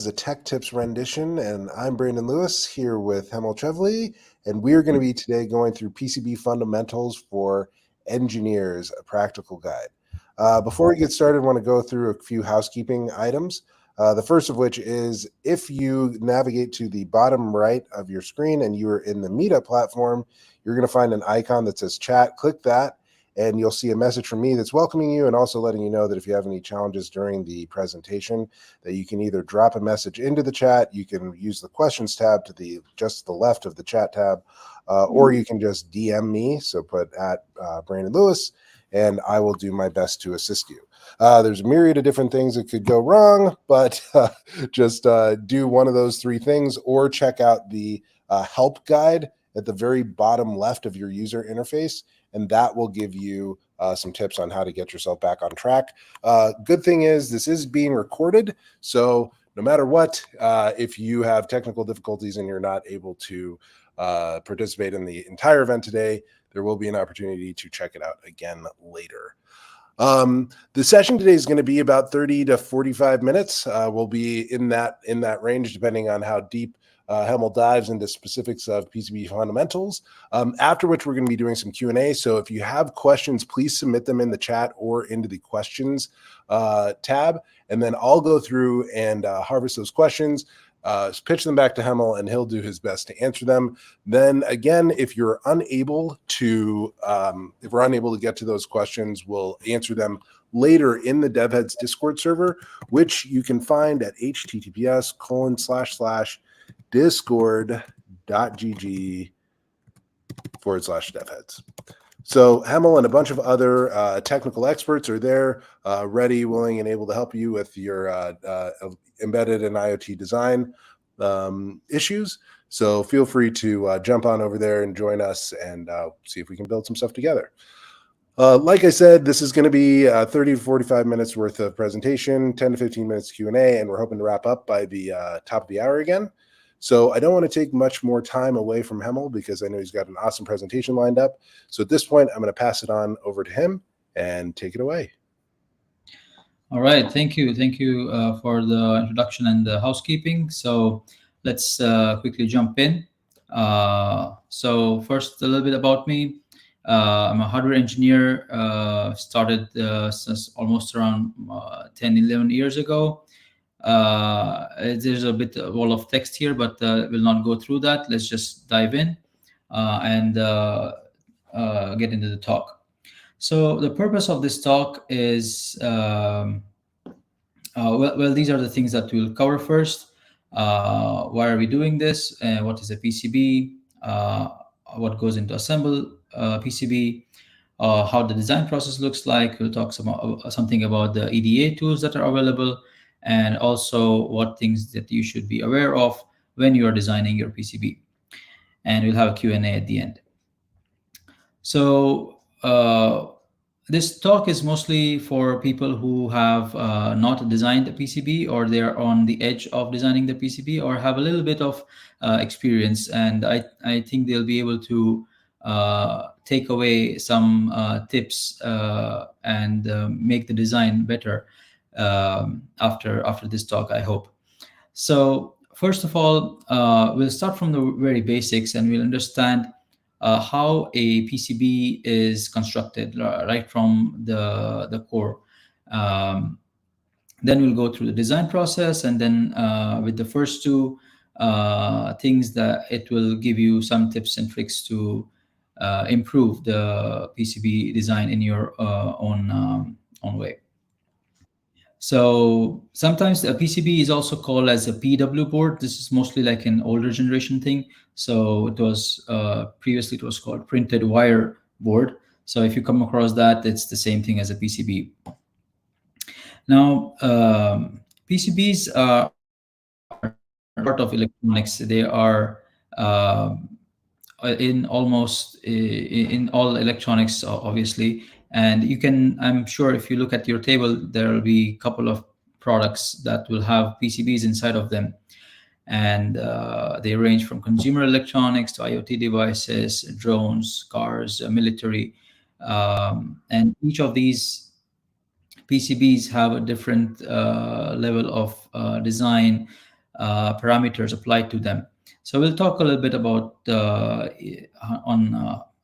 This is a Tech Tips rendition, and I'm Brandon Lewis here with Hemel Chevli, and we're going to be today going through PCB Fundamentals for Engineers, a practical guide. Before we get started, I want to go through a few housekeeping items. The first of which is if you navigate to the bottom right of your screen and you are in the Meetup platform, you're going to find an icon that says chat. Click that, and you'll see a message from me that's welcoming you and also letting you know that if you have any challenges during the presentation, that you can either drop a message into the chat, you can use the questions tab to just the left of the chat tab, or you can just DM me, so put at Brandon Lewis, and I will do my best to assist you. There's a myriad of different things that could go wrong, but just do one of those three things, or check out the help guide at the very bottom left of your user interface, and that will give you some tips on how to get yourself back on track. Good thing is this is being recorded, so no matter what, if you have technical difficulties and you're not able to participate in the entire event today, there will be an opportunity to check it out again later. The session today is going to be about 30 to 45 minutes. We'll be in that range depending on how deep Hemel dives into specifics of PCB fundamentals, after which we're going to be doing some Q&A. So if you have questions, please submit them in the chat or into the questions tab, and then I'll go through and harvest those questions, pitch them back to Hemel, and he'll do his best to answer them. Then again, if we're unable to get to those questions, we'll answer them later in the DevHeads Discord server, which you can find at https://discord.gg/devheads. So Hamel and a bunch of other technical experts are there, ready, willing, and able to help you with your embedded and IoT design issues. So feel free to jump on over there and join us and see if we can build some stuff together. Like I said, this is going to be 30 to 45 minutes worth of presentation, 10 to 15 minutes Q&A, and we're hoping to wrap up by the top of the hour again. So I don't want to take much more time away from Hemel because I know he's got an awesome presentation lined up. So at this point, I'm going to pass it on over to him and take it away. All right, thank you for the introduction and the housekeeping. So let's quickly jump in. So first, a little bit about me. I'm a hardware engineer, started since almost around 10, 11 years ago. There's a wall of text here, but we'll not go through that. Let's just dive in and get into the talk. So the purpose of this talk is, well, these are the things that we'll cover first. Why are we doing this? What is a PCB? What goes into assemble PCB? How the design process looks like. We'll talk something about the EDA tools that are available, and also what things that you should be aware of when you are designing your PCB. And we'll have a Q&A at the end. So this talk is mostly for people who have not designed a PCB, or they're on the edge of designing the PCB, or have a little bit of experience. And I think they'll be able to take away some tips and make the design better after this talk, I hope. So first of all, we'll start from the very basics, and we'll understand how a PCB is constructed right from the core. Then we'll go through the design process, and then with the first two things, that it will give you some tips and tricks to improve the PCB design in your own way. So sometimes a PCB is also called as a PW board. This is mostly like an older generation thing. So it was previously it was called printed wire board. So if you come across that, it's the same thing as a PCB. Now, PCBs are part of electronics. They are in all electronics, obviously. And you can, I'm sure if you look at your table, there will be a couple of products that will have PCBs inside of them. And they range from consumer electronics to IoT devices, drones, cars, military. And each of these PCBs have a different level of design parameters applied to them. So we'll talk a little bit about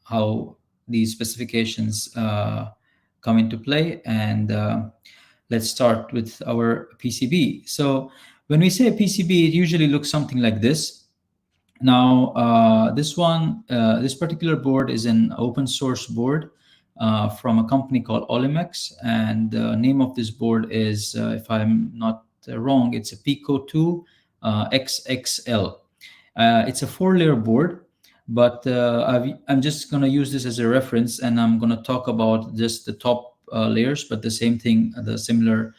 how these specifications come into play, and let's start with our PCB. So when we say a PCB, it usually looks something like this. Now, this particular board is an open source board from a company called Olimex, and the name of this board is, if I'm not wrong, it's a Pico 2 XXL. It's a 4-layer board, but I'm just going to use this as a reference, and I'm going to talk about just the top layers, but the same thing, the similar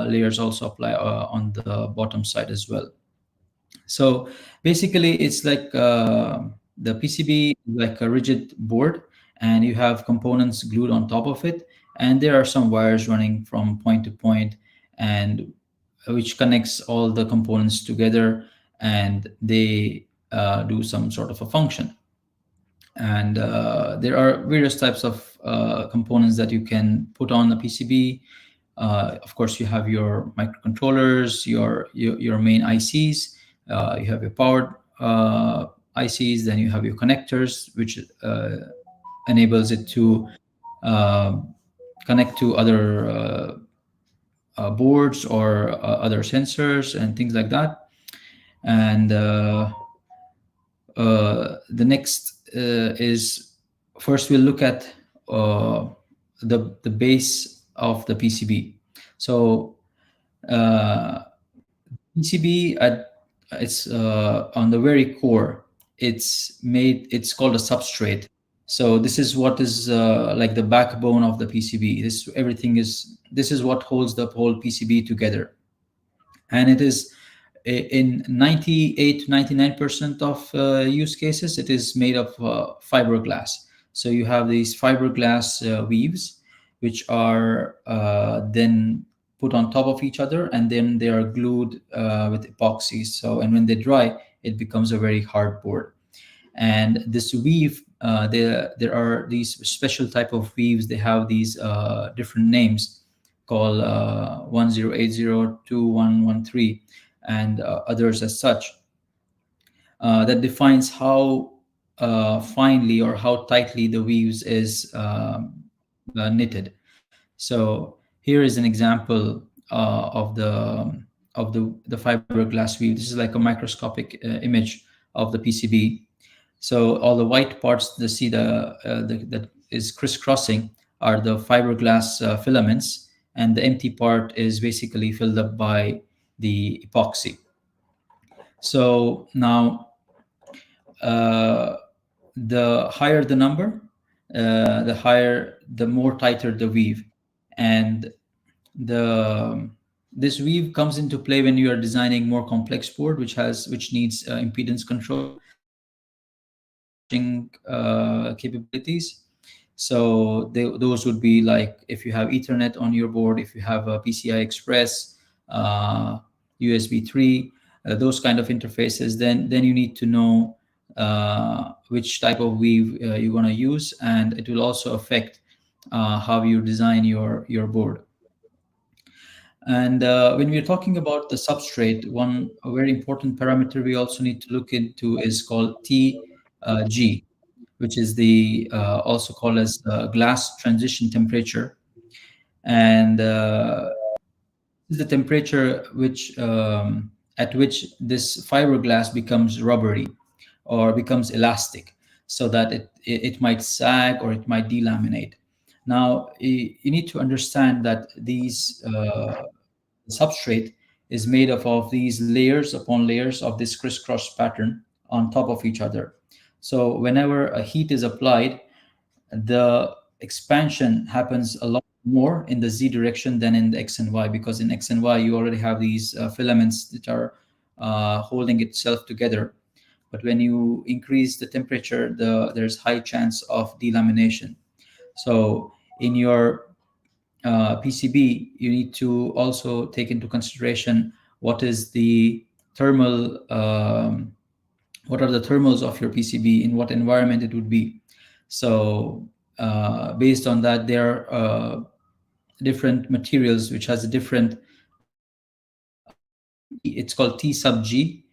layers also apply on the bottom side as well. So basically, it's like the PCB, like a rigid board, and you have components glued on top of it, and there are some wires running from point to point, and which connects all the components together, and they do some sort of a function. And there are various types of components that you can put on a PCB. Of course, you have your microcontrollers, your main ICs. You have your powered ICs, then you have your connectors, which enables it to connect to other boards or other sensors and things like that. And the next is, first we'll look at the base of the PCB. So PCB it's on the very core, it's called a substrate. So this is what is like the backbone of the PCB. This is what holds the whole PCB together, and it is in 98 to 99% of use cases, it is made of fiberglass. So you have these fiberglass weaves, which are then put on top of each other, and then they are glued with epoxy. So, and when they dry, it becomes a very hard board. And this weave, there are these special type of weaves. They have these different names called 1080, 2113, and others as such. That defines how finely or how tightly the weaves is knitted. So here is an example of the fiberglass weave. This is like a microscopic image of the PCB. So all the white parts that see that is crisscrossing are the fiberglass filaments, and the empty part is basically filled up by the epoxy. So now, the higher the number, the more tighter the weave, and this weave comes into play when you are designing more complex board, which needs impedance control capabilities. So those would be like if you have Ethernet on your board, if you have a PCI Express, USB 3, those kind of interfaces, then you need to know which type of weave you're going to use, and it will also affect how you design your board. And when we're talking about the substrate, a very important parameter we also need to look into is called TG, which is the also called as glass transition temperature. And this is the temperature at which this fiberglass becomes rubbery or becomes elastic, so that it might sag or it might delaminate. Now, you need to understand that these substrate is made up of these layers upon layers of this crisscross pattern on top of each other. So whenever a heat is applied, the expansion happens a lot more in the Z direction than in the X and Y, because in X and Y you already have these filaments that are holding itself together. But when you increase the temperature, there's high chance of delamination. So in your PCB, you need to also take into consideration what is the thermal, what are the thermals of your PCB, in what environment it would be. So based on that, there are different materials which has a different it's called T sub G.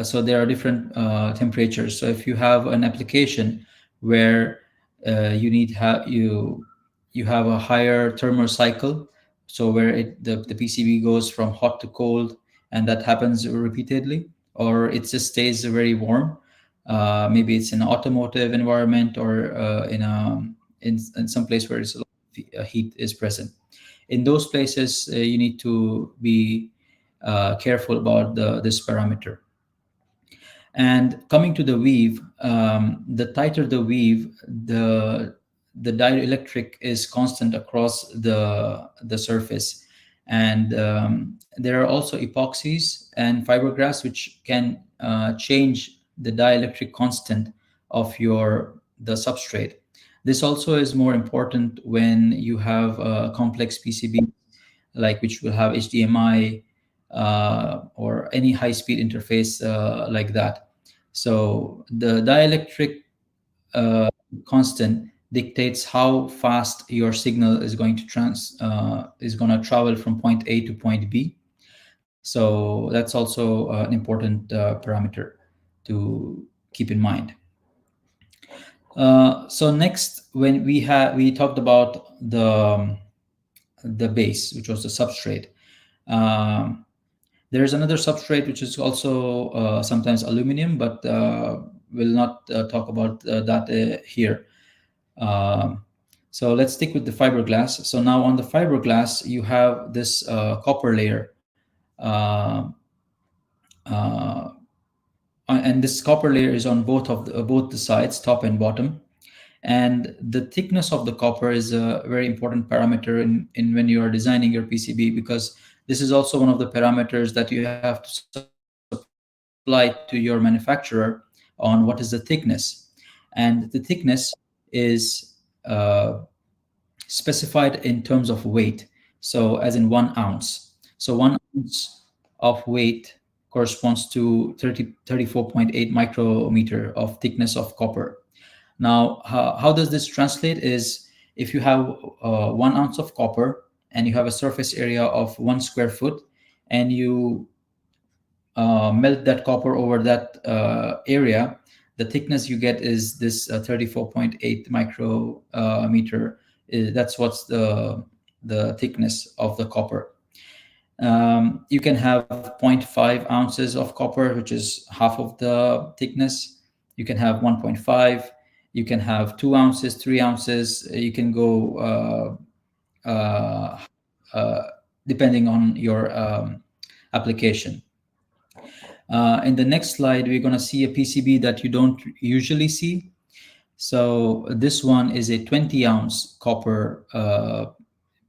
So there are different temperatures. So if you have an application where you have a higher thermal cycle, so where the PCB goes from hot to cold, and that happens repeatedly, or it just stays very warm. Maybe it's in an automotive environment, or in some place where it's a lot of heat is present. In those places, you need to be careful about this parameter. And coming to the weave, the tighter the weave, the dielectric is constant across the surface. And there are also epoxies and fiberglass which can change the dielectric constant of the substrate. This also is more important when you have a complex PCB, like which will have HDMI or any high-speed interface like that. So the dielectric constant dictates how fast your signal is going to travel from point A to point B. So that's also an important parameter to keep in mind. So next, when we talked about the base, which was the substrate. There's another substrate which is also sometimes aluminum, but we'll not talk about that here. So let's stick with the fiberglass. So now on the fiberglass, you have this copper layer. And this copper layer is on both the sides, top and bottom. And the thickness of the copper is a very important parameter in when you are designing your PCB, because this is also one of the parameters that you have to supply to your manufacturer on what is the thickness. And the thickness is specified in terms of weight. So as in 1 ounce. So 1 ounce of weight corresponds to 34.8 micrometer of thickness of copper. Now, how does this translate is, if you have 1 ounce of copper and you have a surface area of 1 square foot, and you melt that copper over that area, the thickness you get is this 34.8 micrometer. That's what's the thickness of the copper. You can have 0.5 ounces of copper, which is half of the thickness. You can have 1.5. You can have 2 ounces, 3 ounces. You can go depending on your application. In the next slide, we're going to see a PCB that you don't usually see. So this one is a 20-ounce copper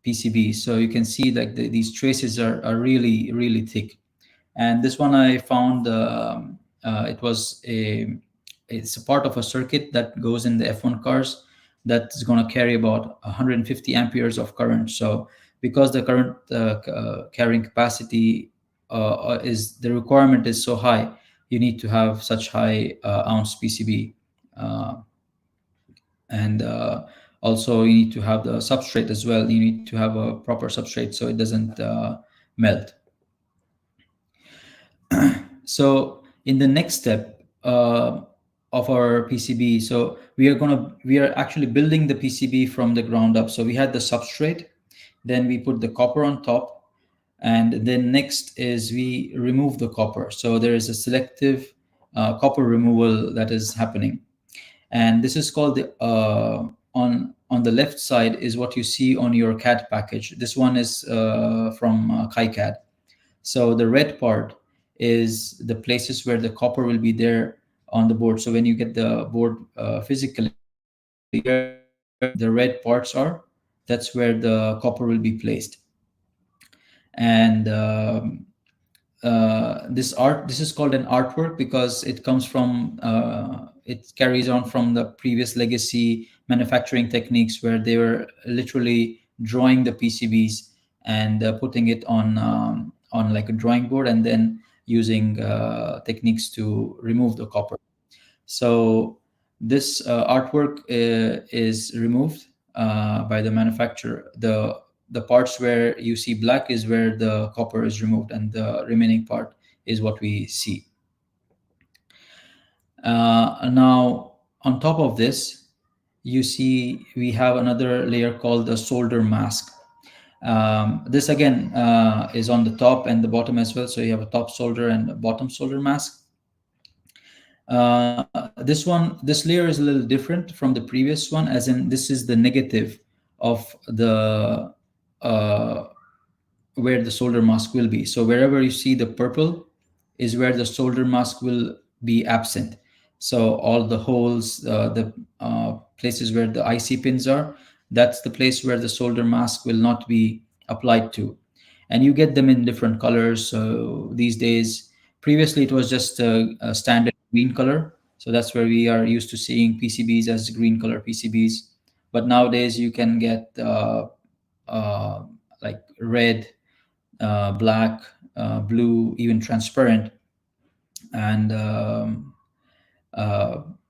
PCB. So you can see that these traces are really, really thick. And this one I found, it's a part of a circuit that goes in the F1 cars that's going to carry about 150 amperes of current. So because the current carrying capacity the requirement is so high, you need to have such high ounce PCB. And also you need to have the substrate as well. You need to have a proper substrate so it doesn't melt. So in the next step of our PCB, so we are actually building the PCB from the ground up. So we had the substrate, then we put the copper on top, and then next is we remove the copper. So there is a selective copper removal that is happening. And this is called on the left side is what you see on your CAD package. This one is from KiCad. So the red part is the places where the copper will be there on the board. So when you get the board physically, where the red parts are, that's where the copper will be placed. And this is called an artwork because it comes from it carries on from the previous legacy manufacturing techniques, where they were literally drawing the PCBs and putting it on like a drawing board, and then using techniques to remove the copper. So this artwork is removed by the manufacturer. the parts where you see black is where the copper is removed, and the remaining part is what we see. Now, on top of this, you see we have another layer called the solder mask. This again is on the top and the bottom as well. So you have a top solder and a bottom solder mask. This layer is a little different from the previous one, as in this is the negative of the where the solder mask will be. So wherever you see the purple is where the solder mask will be absent. So all the holes, the places where the IC pins are, that's the place where the solder mask will not be applied to. And you get them in different colors. So these days, previously it was just a standard green color. So that's where we are used to seeing PCBs as green color PCBs. But nowadays you can get like red, black, blue, even transparent, and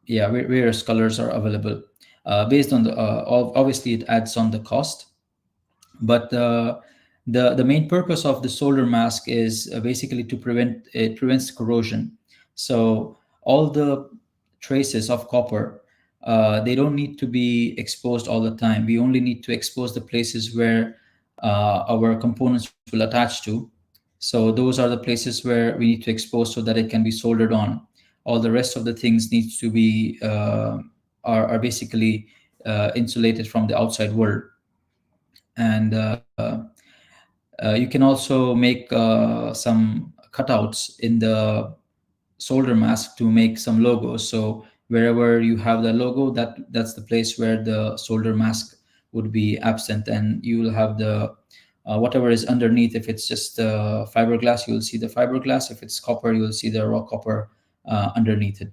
yeah, various colors are available. Based on the obviously it adds on the cost, but the main purpose of the solder mask is basically to prevents corrosion. So all the traces of copper, they don't need to be exposed all the time. We only need to expose the places where our components will attach to. So those are the places where we need to expose so that it can be soldered on. All the rest of the things needs to be are basically insulated from the outside world. And you can also make some cutouts in the solder mask to make some logos. So wherever you have the logo, that's the place where the solder mask would be absent, and you will have the whatever is underneath. If it's just fiberglass, you will see the fiberglass. If it's copper, you will see the raw copper underneath it.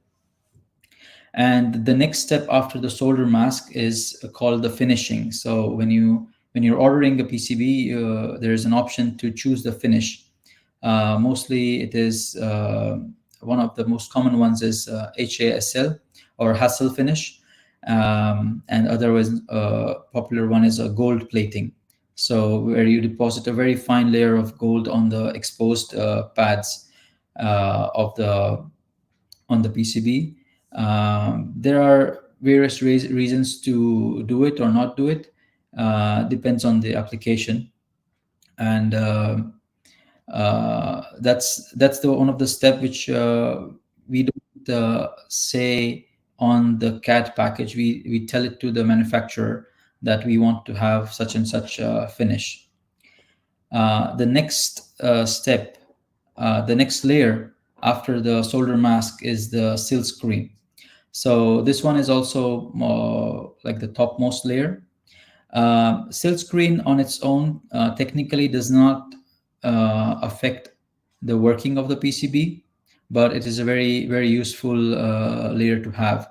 And the next step after the solder mask is called the finishing. So when you're ordering a PCB, there is an option to choose the finish. Mostly it is one of the most common ones is HASL or hassle finish, and otherwise popular one is a gold plating. So where you deposit a very fine layer of gold on the exposed pads on the PCB. There are various reasons to do it or not do it. Depends on the application, and that's the one of the step which we don't say on the CAD package. We tell it to the manufacturer that we want to have such and such finish. The next step, the next layer after the solder mask is the silk screen. So this one is also like the topmost layer. Silk screen on its own technically does not affect the working of the PCB, but it is a very, very useful layer to have.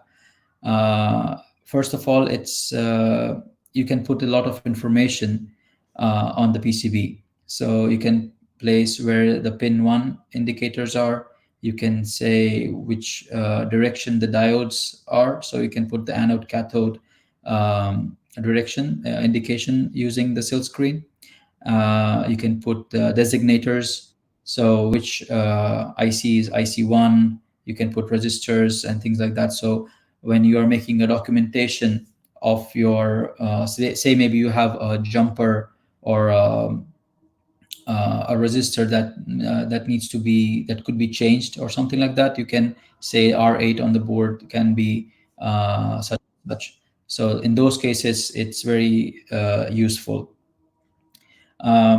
First of all, it's you can put a lot of information on the PCB. So you can place where the pin 1 indicators are. You can say which direction the diodes are. So you can put the anode cathode direction indication using the silk screen. You can put designators, so which IC is IC1. You can put resistors and things like that. So when you are making a documentation of your say maybe you have a jumper or a resistor that needs to be, that could be changed or something like that, you can say R8 on the board can be such. So in those cases, it's very useful.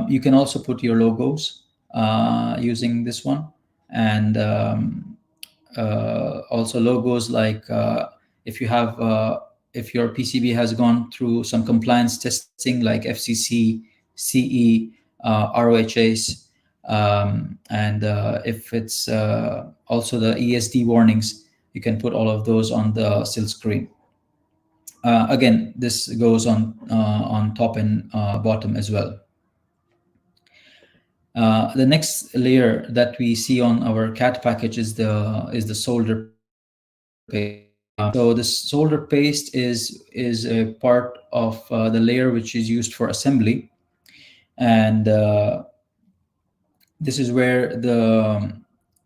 You can also put your logos using this one, and also logos like if you have if your PCB has gone through some compliance testing like FCC, CE, ROHS, and if it's also the ESD warnings, you can put all of those on the silk screen. Again, this goes on top and bottom as well. The next layer that we see on our CAD package is the solder paste. So the solder paste is a part of the layer which is used for assembly. and this is where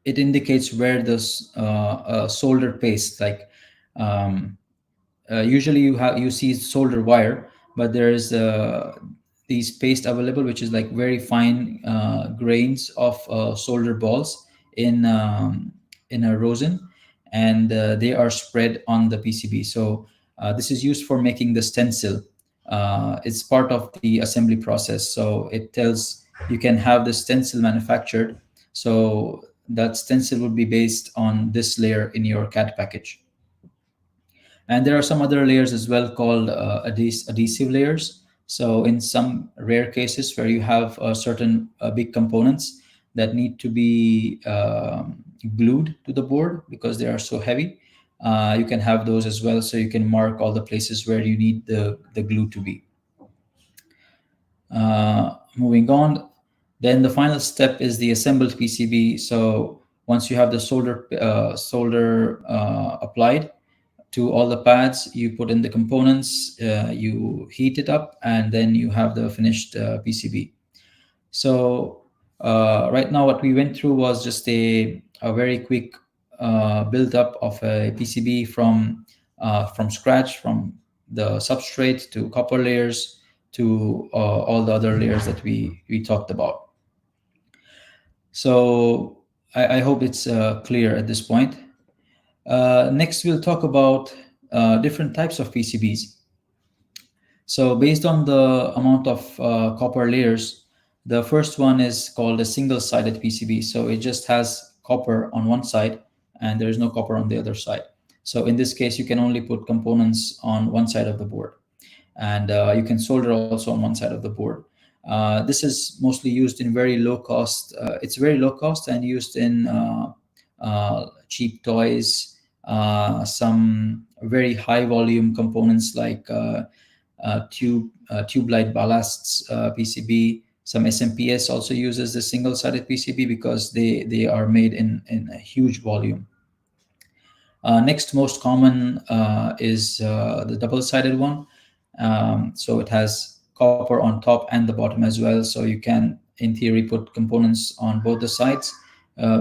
it indicates where the solder paste, like um, usually you see solder wire, but there is these paste available, which is like very fine grains of solder balls in a rosin, and they are spread on the PCB. So this is used for making the stencil. It's part of the assembly process. So it tells you can have the stencil manufactured. So that stencil would be based on this layer in your CAD package. And there are some other layers as well called adhesive layers. So in some rare cases where you have certain big components that need to be glued to the board because they are so heavy, you can have those as well. So you can mark all the places where you need the glue to be. Moving on, then the final step is the assembled PCB. So once you have the solder applied to all the pads, you put in the components, you heat it up, and then you have the finished PCB. So right now what we went through was just a very quick build up of a PCB from scratch, from the substrate to copper layers to all the other layers that we talked about. So I hope it's clear at this point. Next, we'll talk about different types of PCBs. So based on the amount of copper layers, the first one is called a single-sided PCB. So it just has copper on one side and there is no copper on the other side. So in this case, you can only put components on one side of the board, and you can solder also on one side of the board. This is mostly used in very low cost. It's very low cost and used in cheap toys, some very high volume components like tube light ballasts PCB. Some SMPS also uses the single-sided PCB because they are made in a huge volume. Next most common is the double-sided one. So it has copper on top and the bottom as well. So you can, in theory, put components on both the sides,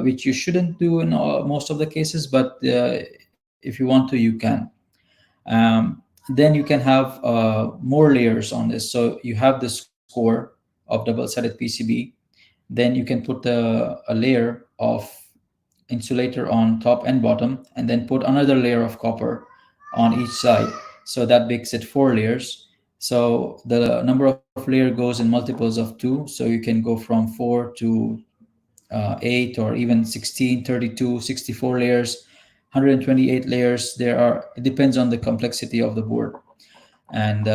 which you shouldn't do in most of the cases, but if you want to, you can. Then you can have more layers on this. So you have this core of double-sided PCB. Then you can put a layer of insulator on top and bottom, and then put another layer of copper on each side. So that makes it 4 layers. So the number of layer goes in multiples of 2. So you can go from 4 to 8 or even 16, 32, 64 layers, 128 layers. It depends on the complexity of the board. And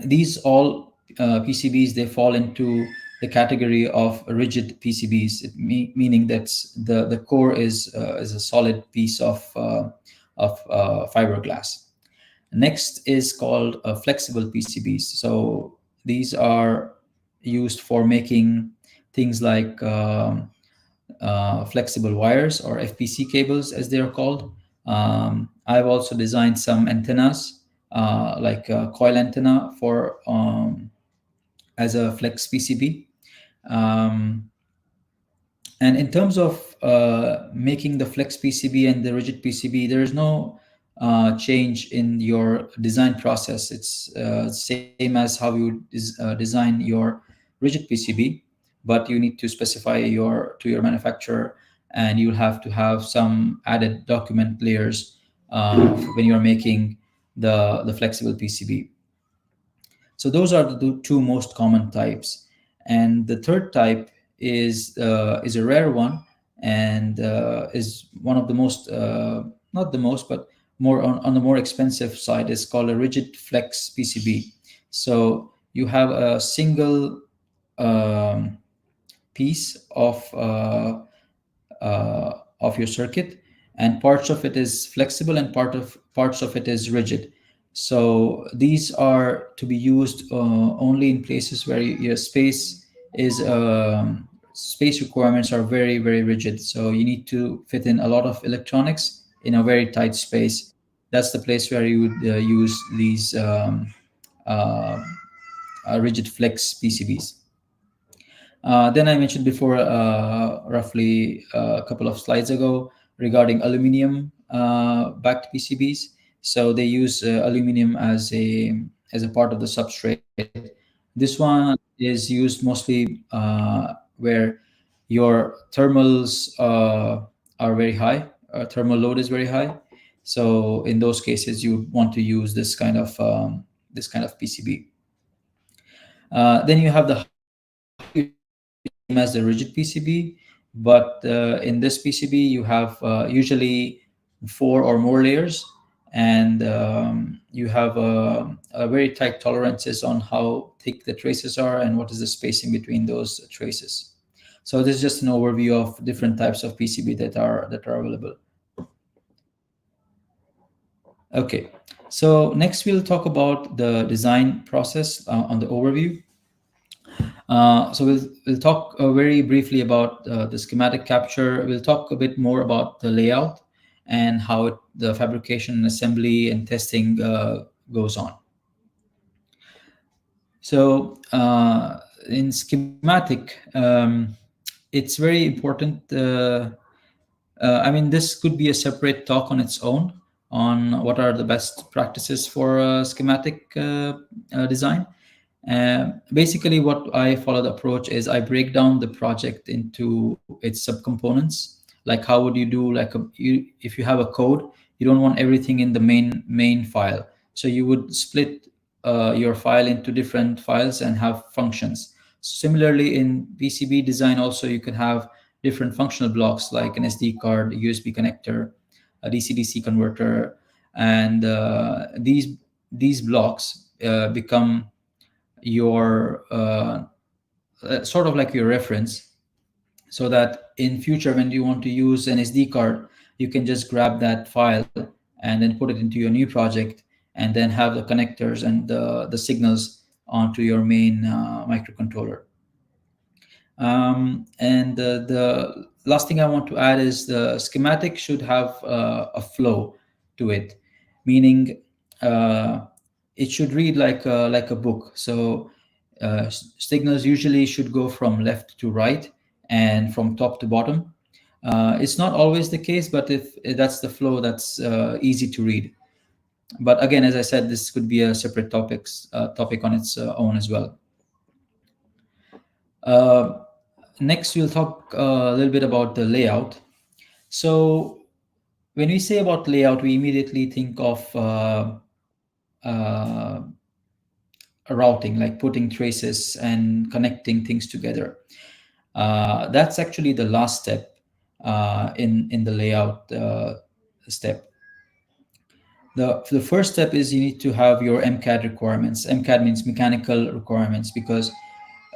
these all PCBs, they fall into the category of rigid PCBs, meaning that the core is a solid piece of fiberglass. Next is called flexible PCBs. So these are used for making things like flexible wires, or FPC cables as they are called. I've also designed some antennas, like a coil antenna for as a flex PCB. And in terms of making the flex PCB and the rigid PCB, there is no change in your design process. It's same as how you design your rigid PCB, but you need to specify to your manufacturer, and you'll have to have some added document layers when you're making the flexible PCB. So those are the 2 most common types. And the third type is a rare one, and is one of the most, not the most, but more on the more expensive side. Is called a rigid flex PCB. So you have a single piece of your circuit, and parts of it is flexible and parts of it is rigid. So these are to be used only in places where your space requirements are very, very rigid. So you need to fit in a lot of electronics in a very tight space. That's the place where you would use these rigid flex PCBs. Then I mentioned before, roughly a couple of slides ago, regarding aluminum backed PCBs. So they use aluminum as a part of the substrate. This one is used mostly where your thermals are very high, thermal load is very high. So in those cases, you want to use this kind of PCB. Then you have the as the rigid PCB, but in this PCB you have usually 4 or more layers, and you have a very tight tolerances on how thick the traces are and what is the spacing between those traces. So this is just an overview of different types of PCB that are available. Okay, so next we'll talk about the design process on the overview. So we'll talk very briefly about the schematic capture. We'll talk a bit more about the layout and how the fabrication, assembly, and testing goes on. So in schematic, it's very important. I mean, this could be a separate talk on its own on what are the best practices for schematic design. Basically, what I follow the approach is I break down the project into its subcomponents. Like, how would you do, like, if you have a code, you don't want everything in the main file. So you would split your file into different files and have functions. Similarly, in PCB design also, you can have different functional blocks like an SD card, a USB connector, a DC-DC converter, and these blocks become your sort of like your reference, so that in future when you want to use an SD card, you can just grab that file and then put it into your new project, and then have the connectors and the signals onto your main microcontroller. And the last thing I want to add is the schematic should have a flow to it, meaning it should read like a book. So signals usually should go from left to right and from top to bottom. It's not always the case, but if that's the flow, that's easy to read. But again, as I said, this could be a separate topic on its own as well. Next, we'll talk a little bit about the layout. So when we say about layout, we immediately think of routing, like putting traces and connecting things together. That's actually the last step in the layout step. The first step is you need to have your MCAD requirements. MCAD means mechanical requirements, because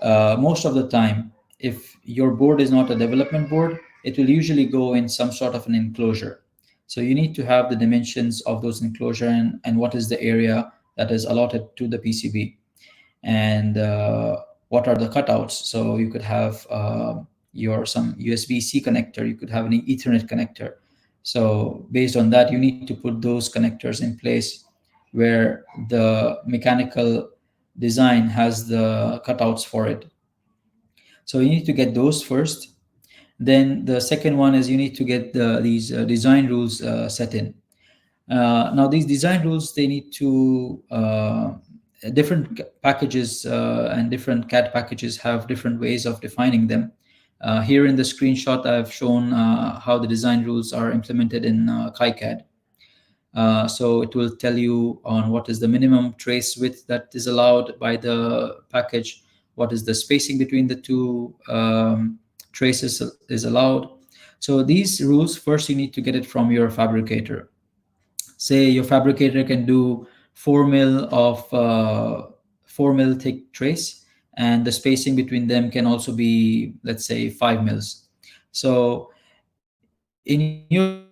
most of the time, if your board is not a development board, it will usually go in some sort of an enclosure. So you need to have the dimensions of those enclosure and what is the area that is allotted to the PCB, and what are the cutouts. So you could have some USB-C connector, you could have an Ethernet connector. So based on that, you need to put those connectors in place where the mechanical design has the cutouts for it. So you need to get those first. Then the second one is you need to get these design rules set in. Now these design rules, they need to, different packages and different CAD packages have different ways of defining them. Here in the screenshot, I've shown how the design rules are implemented in KiCad. So it will tell you on what is the minimum trace width that is allowed by the package, what is the spacing between the two traces is allowed. So these rules, first you need to get it from your fabricator. Say your fabricator can do 4 mil of 4 mil thick trace, and the spacing between them can also be, let's say, 5 mils. So in your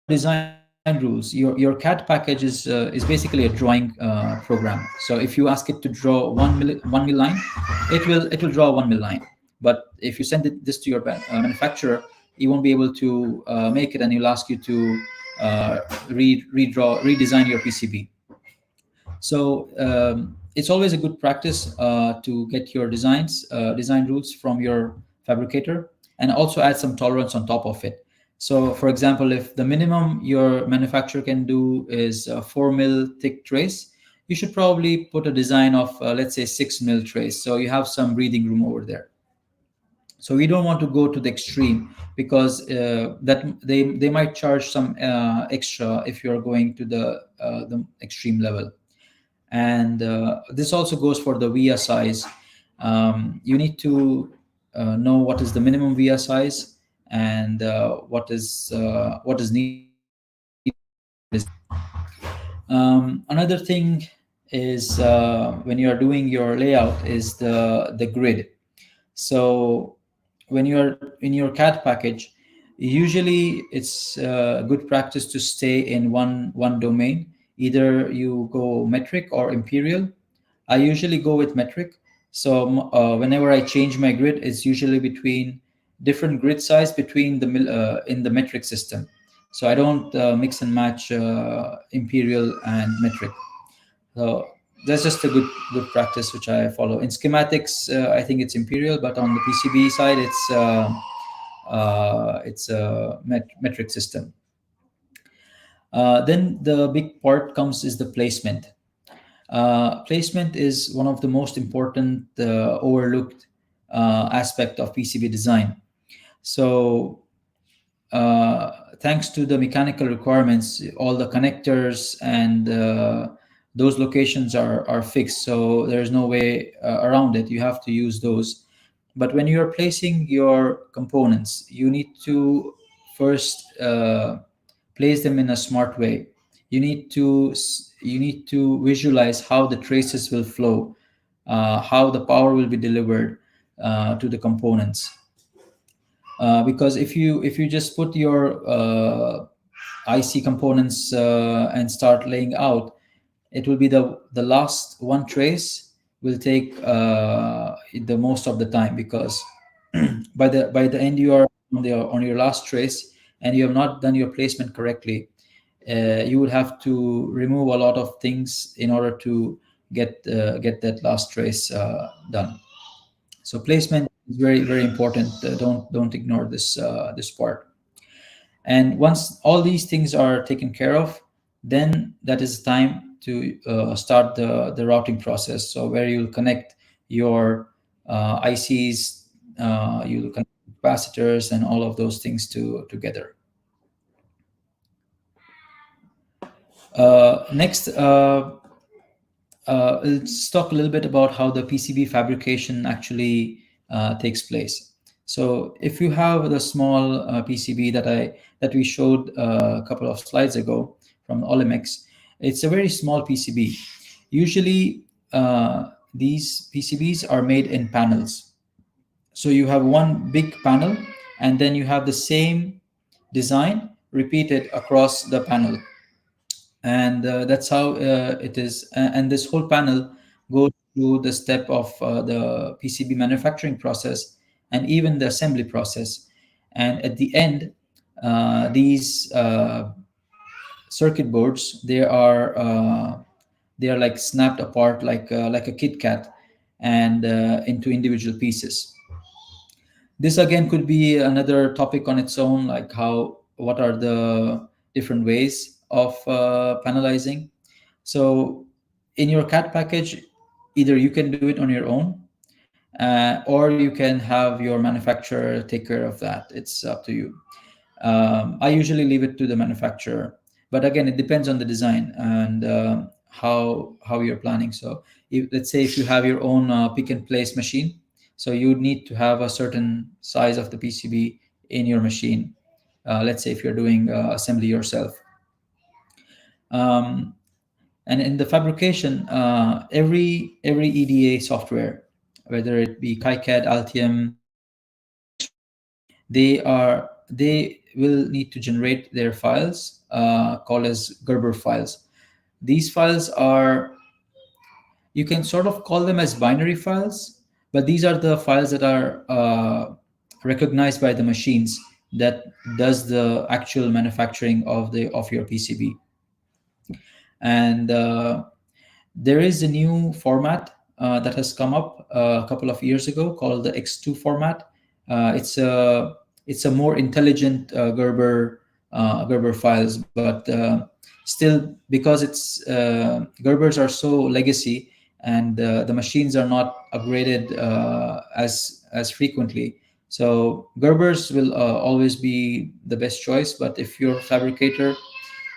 design rules, your CAD package is basically a drawing program. So if you ask it to draw 1 mil line, it will draw a 1 mil line. But if you send this to your manufacturer, he won't be able to make it, and he'll ask you to redesign your PCB. So it's always a good practice to get your design rules from your fabricator, and also add some tolerance on top of it. So, for example, if the minimum your manufacturer can do is 4 mil thick trace, you should probably put a design of, let's say, 6 mil trace. So you have some breathing room over there. So we don't want to go to the extreme, because that they might charge some extra if you're going to the extreme level. And this also goes for the via size. You need to know what is the minimum via size, and what is needed. Another thing is, when you are doing your layout, is the grid. So when you're in your CAD package, usually it's good practice to stay in one domain. Either you go metric or imperial. I usually go with metric. So whenever I change my grid, it's usually between different grid size between in the metric system. So I don't mix and match imperial and metric. So that's just a good practice which I follow. In schematics, I think it's imperial, but on the PCB side, it's a metric system. Then the big part comes is the placement. Placement is one of the most important overlooked aspect of PCB design. So thanks to the mechanical requirements, all the connectors and those locations are fixed. So there's no way around it. You have to use those. But when you're placing your components, you need to first place them in a smart way. You need to visualize how the traces will flow, how the power will be delivered to the components. Because if you just put your IC components and start laying out, it will be the last one trace will take the most of the time, because by the end you are on your last trace and you have not done your placement correctly. You will have to remove a lot of things in order to get that last trace done. So placement is very, very important. Don't ignore this part. And once all these things are taken care of, then that is time to start the routing process. So where you'll connect your ICs, you'll connect capacitors and all of those things together. Next, let's talk a little bit about how the PCB fabrication actually takes place. So if you have the small PCB that we showed a couple of slides ago from Olimex, it's a very small PCB. Usually, these PCBs are made in panels. So you have one big panel, and then you have the same design repeated across the panel. And that's how it is. And this whole panel goes through the step of the PCB manufacturing process and even the assembly process. And at the end, these circuit boards, they are like snapped apart like a Kit Kat, and into individual pieces. This again could be another topic on its own, like what are the different ways of panelizing. So in your CAD package, either you can do it on your own, or you can have your manufacturer take care of that. It's up to you. I usually leave it to the manufacturer, but again, it depends on the design and how you're planning. So let's say if you have your own pick and place machine, so you need to have a certain size of the PCB in your machine. Let's say if you're doing assembly yourself. And in the fabrication, every EDA software, whether it be KiCad, Altium, they will need to generate their files called as Gerber files. These files you can sort of call them as binary files, but these are the files that are recognized by the machines that does the actual manufacturing of your PCB. And There is a new format that has come up a couple of years ago called the X2 format. It's a more intelligent Gerber files, but still, because it's Gerbers are so legacy, and the machines are not upgraded as frequently. So Gerbers will always be the best choice. But if your fabricator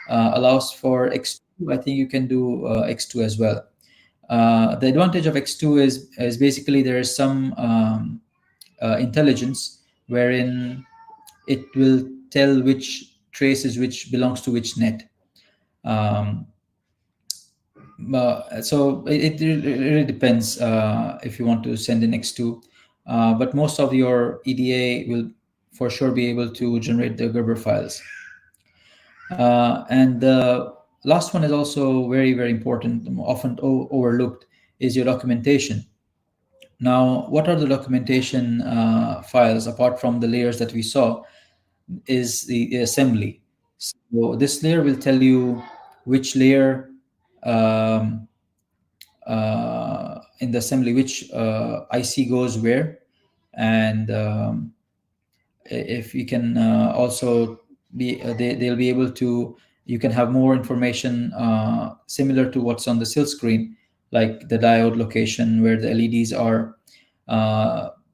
allows for X2, I think you can do X2 as well. The advantage of X2 is basically there is some intelligence wherein it will tell which traces which belongs to which net. So it really depends if you want to send in X2, but most of your EDA will for sure be able to generate the Gerber files. And the last one is also very, very important, often overlooked, is your documentation. Now, what are the documentation files apart from the layers that we saw? Is the assembly. So this layer will tell you which layer in the assembly, which IC goes where, and if you can also be, they'll be able to, you can have more information similar to what's on the SIL screen, like the diode location, where the LEDs are.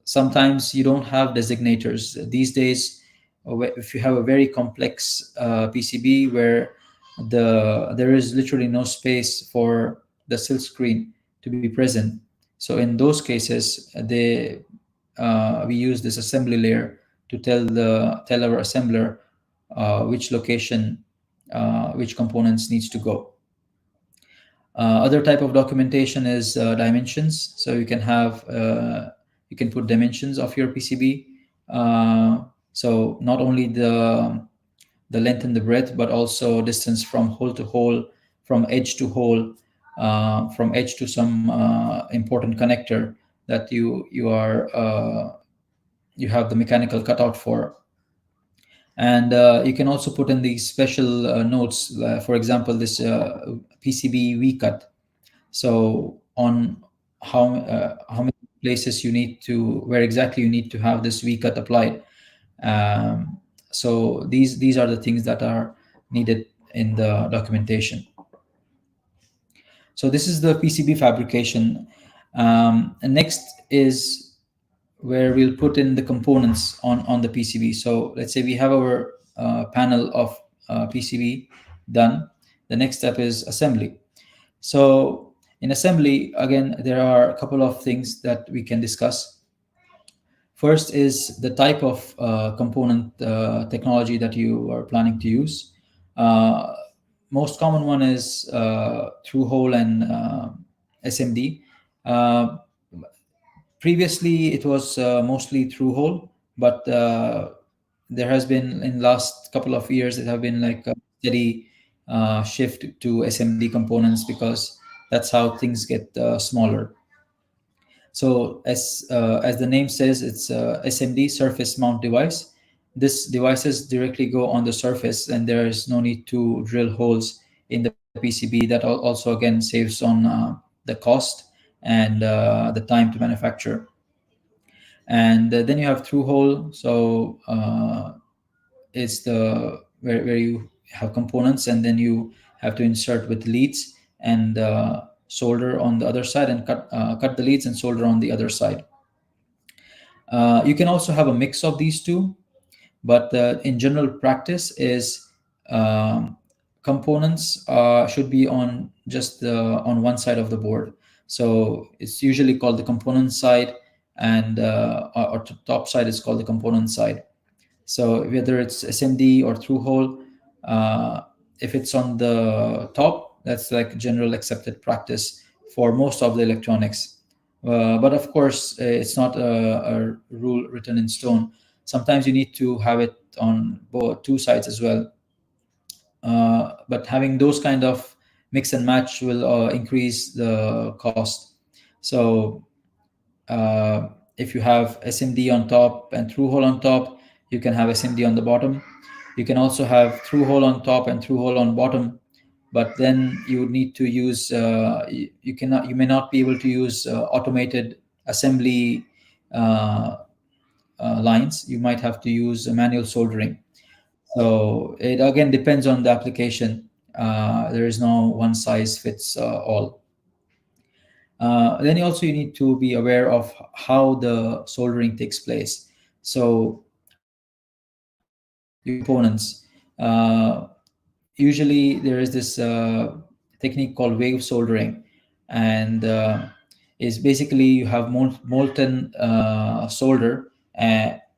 Sometimes you don't have designators. These days, if you have a very complex PCB where there is literally no space for the SIL screen to be present, so in those cases, we use this assembly layer to tell our assembler which location which components needs to go. Other type of documentation is dimensions. So you can have you can put dimensions of your PCB. So not only the length and the breadth, but also distance from hole to hole, from edge to hole, from edge to some important connector that you have the mechanical cutout for. And you can also put in these special notes, for example, this PCB V-cut. So on how many places you need to, where exactly you need to have this V-cut applied. So these are the things that are needed in the documentation. So this is the PCB fabrication. And next is where we'll put in the components on the PCB. So let's say we have our panel of PCB done. The next step is assembly. So in assembly, again, there are a couple of things that we can discuss. First is the type of component technology that you are planning to use. Most common one is through-hole and SMD. Previously, it was mostly through-hole, but there has been, in last couple of years, it have been like a steady shift to SMD components, because that's how things get smaller. So as the name says, it's a SMD, surface mount device. This devices directly go on the surface, and there is no need to drill holes in the PCB. That also again saves on the cost and the time to manufacture. And then you have through hole. So it's the where you have components, and then you have to insert with leads and solder on the other side, and cut the leads and solder on the other side. You can also have a mix of these two, but in general practice is components should be on just on one side of the board. So it's usually called the component side, and or top side is called the component side. So whether it's SMD or through hole, if it's on the top, that's like general accepted practice for most of the electronics. But of course, it's not a rule written in stone. Sometimes you need to have it on both two sides as well. But having those kind of mix and match will increase the cost. So if you have SMD on top and through hole on top, you can have SMD on the bottom. You can also have through hole on top and through hole on bottom. but then you would need to use you may not be able to use automated assembly uh, lines. You might have to use manual soldering. So it again depends on the application. There is no one size fits all. Then also you need to be aware of how the soldering takes place. So your components. Usually there is this technique called wave soldering, and is basically you have molten solder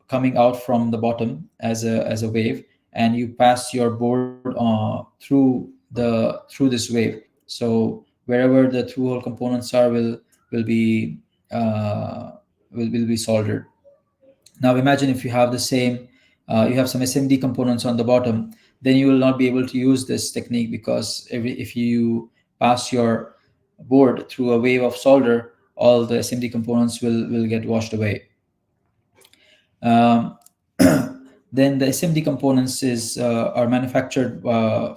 coming out from the bottom as a wave, and you pass your board through this wave. So wherever the through hole components are will be uh, will be soldered. Now imagine if you have the same, you have some SMD components on the bottom, then you will not be able to use this technique, because if you pass your board through a wave of solder, all the SMD components will get washed away. Um, then the SMD components are manufactured.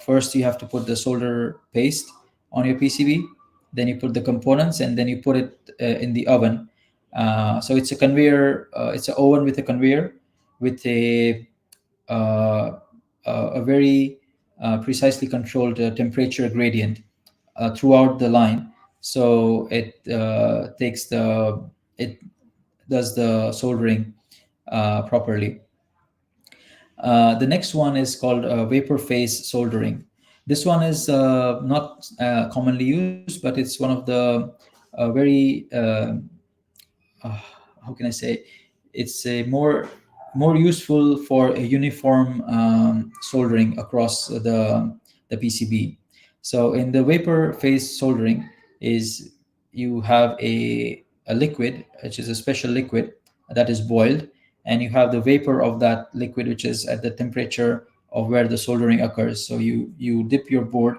First, you have to put the solder paste on your PCB. Then you put the components, and then you put it in the oven. So it's a conveyor. It's an oven with a conveyor, with a very precisely controlled temperature gradient throughout the line. So it does the soldering properly. The next one is called vapor phase soldering. This one is not commonly used, but it's one of the very how can I say? It's a more useful for a uniform soldering across the PCB. So in the vapor phase soldering is you have a liquid, which is a special liquid that is boiled, and you have the vapor of that liquid, which is at the temperature of where the soldering occurs. So you dip your board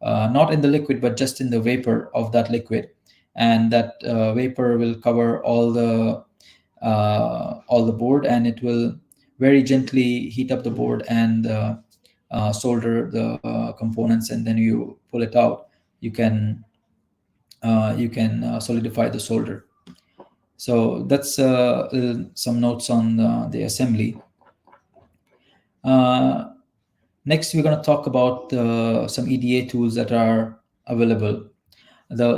not in the liquid, but just in the vapor of that liquid, and that vapor will cover all the board, and it will very gently heat up the board and solder the components, and then you pull it out. You can solidify the solder. So that's some notes on the assembly. Next, we're going to talk about some EDA tools that are available.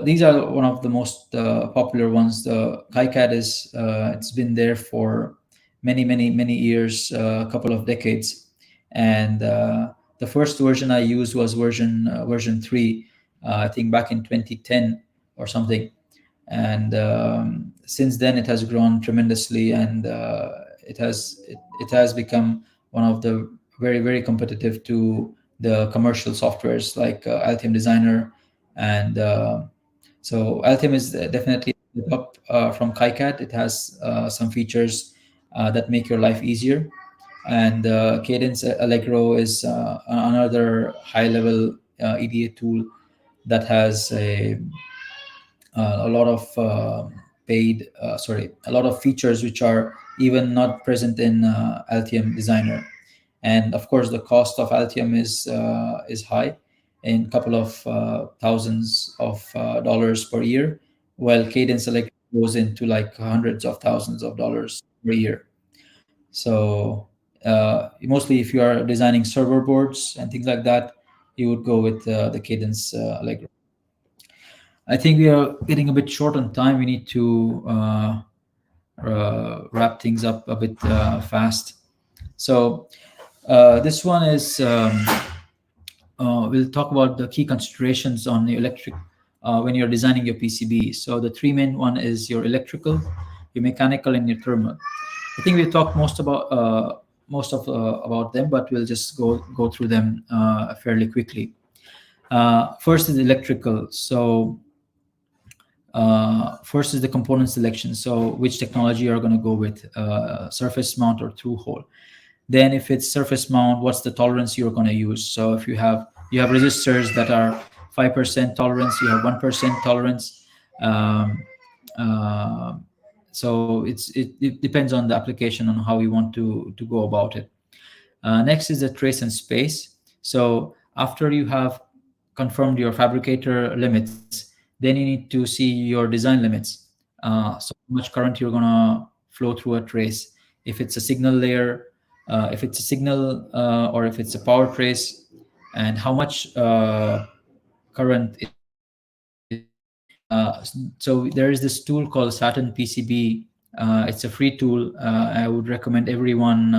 These are one of the most popular ones. The KiCad it's been there for many years, a couple of decades, and the first version I used was version 3, I think back in 2010 or something, and since then it has grown tremendously, and it has become one of the very competitive to the commercial softwares like Altium Designer. And so Altium is definitely up from KiCad. It has some features that make your life easier. And Cadence Allegro is another high-level EDA tool that has a lot of a lot of features which are even not present in Altium Designer. And of course, the cost of Altium is high, in a couple of thousands of dollars per year, while Cadence Electric goes into like hundreds of thousands of dollars per year. So mostly if you are designing server boards and things like that, you would go with the Cadence Allegro. I think we are getting a bit short on time. We need to wrap things up a bit fast. So this one is we'll talk about the key considerations on the electric when you're designing your PCB. So the three main one is your electrical, your mechanical, and your thermal. I think we've talked most about them, but we'll just go through them fairly quickly. First is electrical. So first is the component selection. So which technology you're going to go with, surface mount or through hole. Then if it's surface mount, what's the tolerance you're going to use? So if you have resistors that are 5% tolerance, you have 1% tolerance. So it depends on the application on how you want to go about it. Next is the trace and space. So after you have confirmed your fabricator limits, then you need to see your design limits. So how much current you're gonna flow through a trace. If it's a signal layer, if it's a signal, or if it's a power trace, and how much current is so there is this tool called Saturn PCB. It's a free tool. I would recommend everyone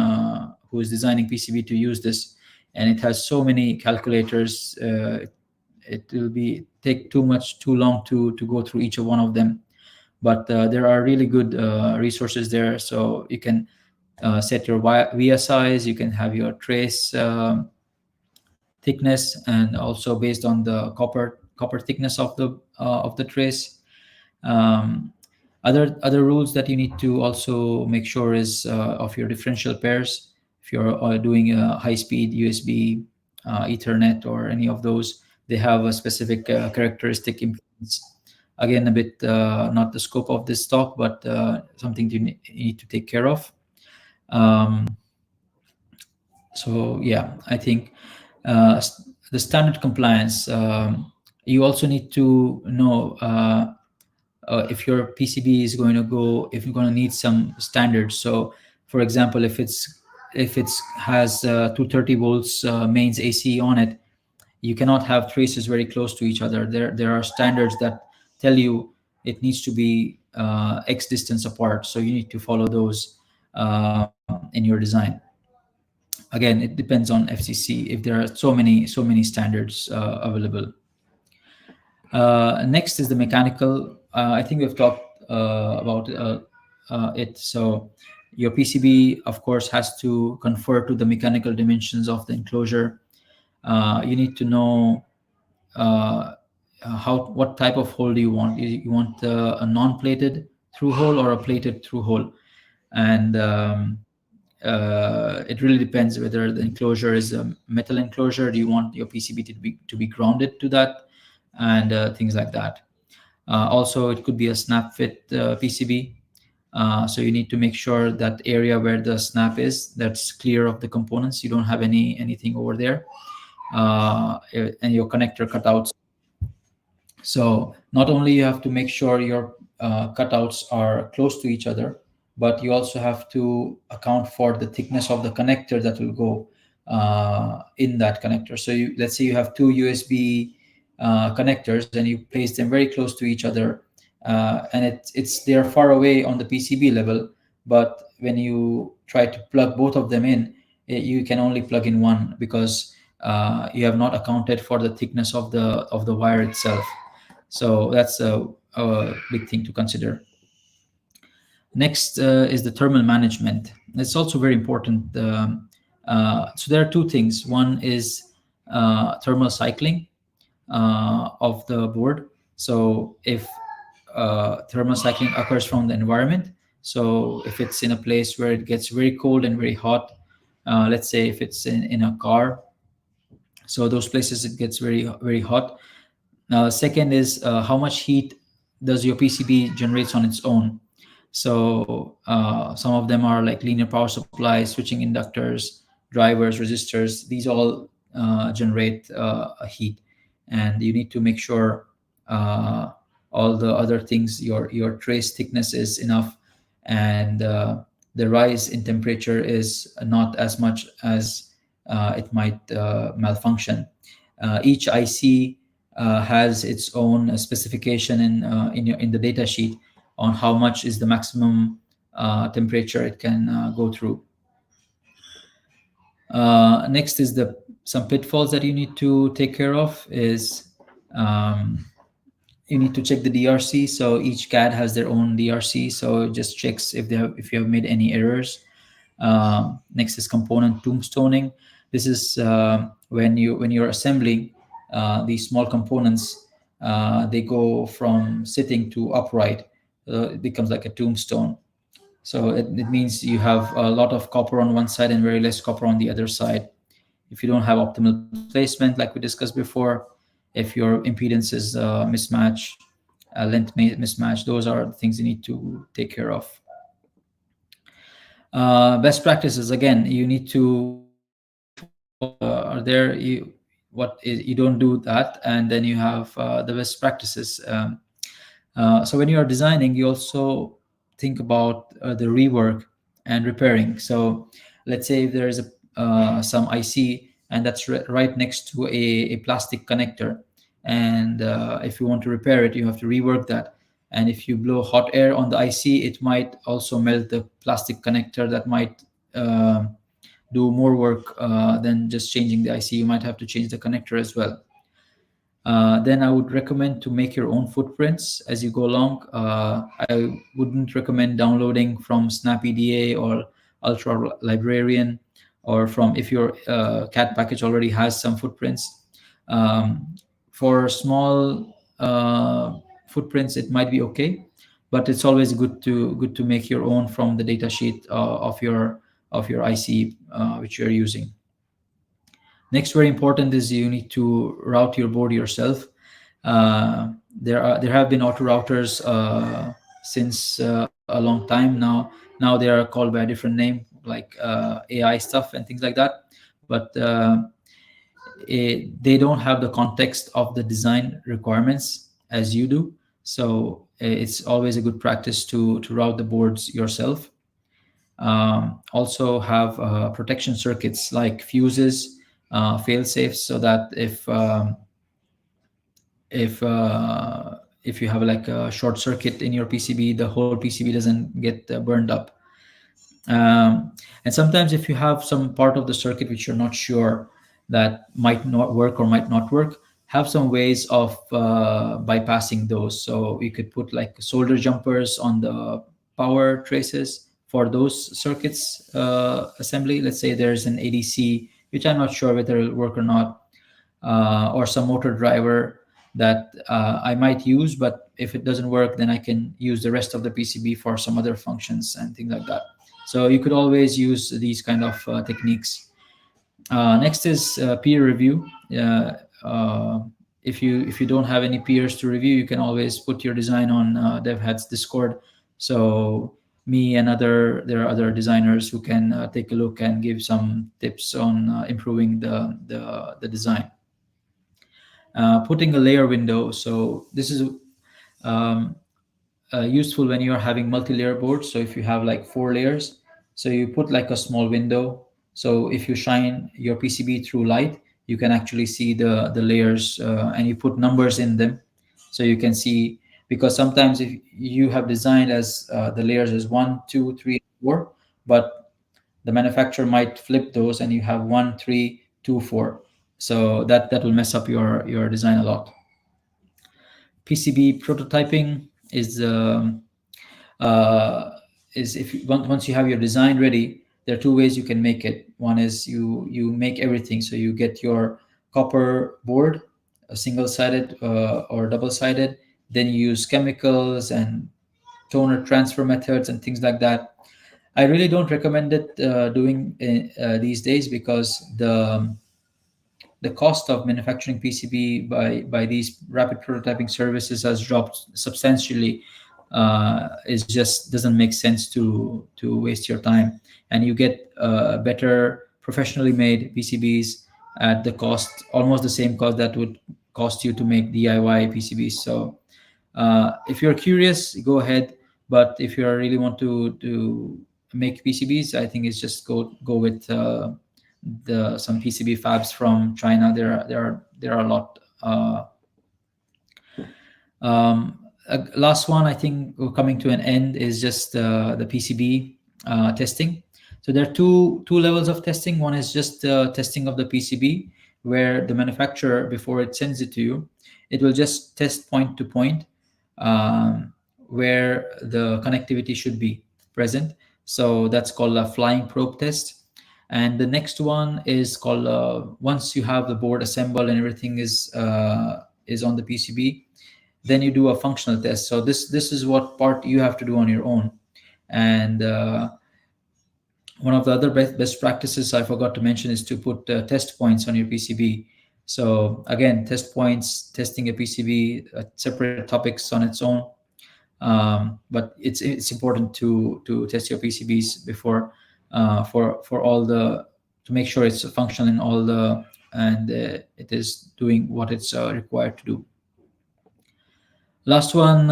who is designing PCB to use this, and it has so many calculators. It will be take too long to go through each one of them, but there are really good resources there. So you can set your via size, you can have your trace thickness, and also based on the copper thickness of the trace. Other rules that you need to also make sure is of your differential pairs. If you're doing a high-speed USB, Ethernet, or any of those, they have a specific characteristic impedance. Again, a bit not the scope of this talk, but something you need to take care of. So yeah, I think the standard compliance. You also need to know if your PCB is going to go, if you're going to need some standards. So, for example, if it has 230 volts mains AC on it, you cannot have traces very close to each other. There are standards that tell you it needs to be X distance apart. So you need to follow those in your design. Again, it depends on FCC if there are so many standards available. Next is the mechanical. I think we've talked about it. So your PCB, of course, has to conform to the mechanical dimensions of the enclosure. You need to know what type of hole do you want. You want a non-plated through hole or a plated through hole, and it really depends whether the enclosure is a metal enclosure. Do you want your PCB to be grounded to that, and things like that. Also, it could be a snap fit PCB. So you need to make sure that area where the snap is, that's clear of the components. You don't have anything over there, and your connector cutouts. So not only you have to make sure your cutouts are close to each other, but you also have to account for the thickness of the connector that will go in that connector. So let's say you have two USB connectors and you place them very close to each other, and they're far away on the PCB level, but when you try to plug both of them in, you can only plug in one because you have not accounted for the thickness of the wire itself. So that's a big thing to consider. Next is the thermal management. It's also very important. So there are two things. One is thermal cycling of the board. So if thermal cycling occurs from the environment, so if it's in a place where it gets very cold and very hot, let's say if it's in a car, so those places it gets very, very hot. Second is how much heat does your PCB generates on its own. So some of them are like linear power supplies, switching inductors, drivers, resistors. These all generate a heat, and you need to make sure all the other things, your trace thickness is enough, and the rise in temperature is not as much as it might malfunction. Each IC has its own specification in the data sheet on how much is the maximum temperature it can go through. Next is some pitfalls that you need to take care of is you need to check the DRC. So each CAD has their own DRC, so it just checks if you have made any errors. Next is component tombstoning. This is when you're assembling these small components, they go from sitting to upright. It becomes like a tombstone. So it means you have a lot of copper on one side and very less copper on the other side. If you don't have optimal placement, like we discussed before, if your impedance is mismatch, length mismatch, those are the things you need to take care of. Best practices, again, you need to you don't do that, and then you have the best practices. So when you are designing, you also think about the rework and repairing. So let's say if there is some IC and that's right next to a plastic connector, and if you want to repair it, you have to rework that. And if you blow hot air on the IC, it might also melt the plastic connector. That might do more work than just changing the IC. You might have to change the connector as well. Then I would recommend to make your own footprints as you go along. I wouldn't recommend downloading from SnapEDA or Ultra Librarian, or from, if your CAD package already has some footprints. For small footprints, it might be okay, but it's always good to make your own from the data sheet of your IC which you're using. Next, very important, is you need to route your board yourself. There have been auto routers since a long time now. Now they are called by a different name, like AI stuff and things like that. But they don't have the context of the design requirements as you do. So it's always a good practice to route the boards yourself. Also have protection circuits like fuses, fail safes, so that if you have like a short circuit in your PCB, the whole PCB doesn't get burned up. And sometimes if you have some part of the circuit which you're not sure that might not work or might not work, have some ways of bypassing those. So you could put like solder jumpers on the power traces for those circuits assembly. Let's say there's an ADC, which I'm not sure whether it'll work or not, or some motor driver that I might use, but if it doesn't work, then I can use the rest of the PCB for some other functions and things like that. So you could always use these kind of techniques. Next is peer review. If you don't have any peers to review, you can always put your design on DevHat's Discord. So me and there are other designers who can take a look and give some tips on improving the design. Putting a layer window. So this is useful when you're having multi-layer boards. So if you have like 4 layers, so you put like a small window. So if you shine your PCB through light, you can actually see the layers, and you put numbers in them, so you can see. Because sometimes if you have designed as the layers as 1, 2, 3, 4, but the manufacturer might flip those and you have 1, 3, 2, 4. So that will mess up your design a lot. PCB prototyping is if once you have your design ready, there are 2 ways you can make it. One is you make everything. So you get your copper board, a single-sided or double-sided. Then you use chemicals and toner transfer methods and things like that. I really don't recommend it doing these days, because the cost of manufacturing PCB by these rapid prototyping services has dropped substantially. It just doesn't make sense to waste your time, and you get better professionally made PCBs at the cost, almost the same cost that would cost you to make DIY PCBs. So if you're curious, go ahead. But if you really want to make PCBs, I think it's just go with some PCB fabs from China. There are a lot. Last one, I think we're coming to an end, is just the PCB testing. So there are two levels of testing. One is just testing of the PCB, where the manufacturer, before it sends it to you, it will just test point to point where the connectivity should be present. So that's called a flying probe test. And the next one is called once you have the board assembled and everything is on the PCB, then you do a functional test. So this is what part you have to do on your own. And one of the other best practices I forgot to mention is to put test points on your PCB. So again, test points, testing a PCB, separate topics on its own. But it's important to test your PCBs before for all the make sure it's functional in all the, and it is doing what it's required to do. Last one,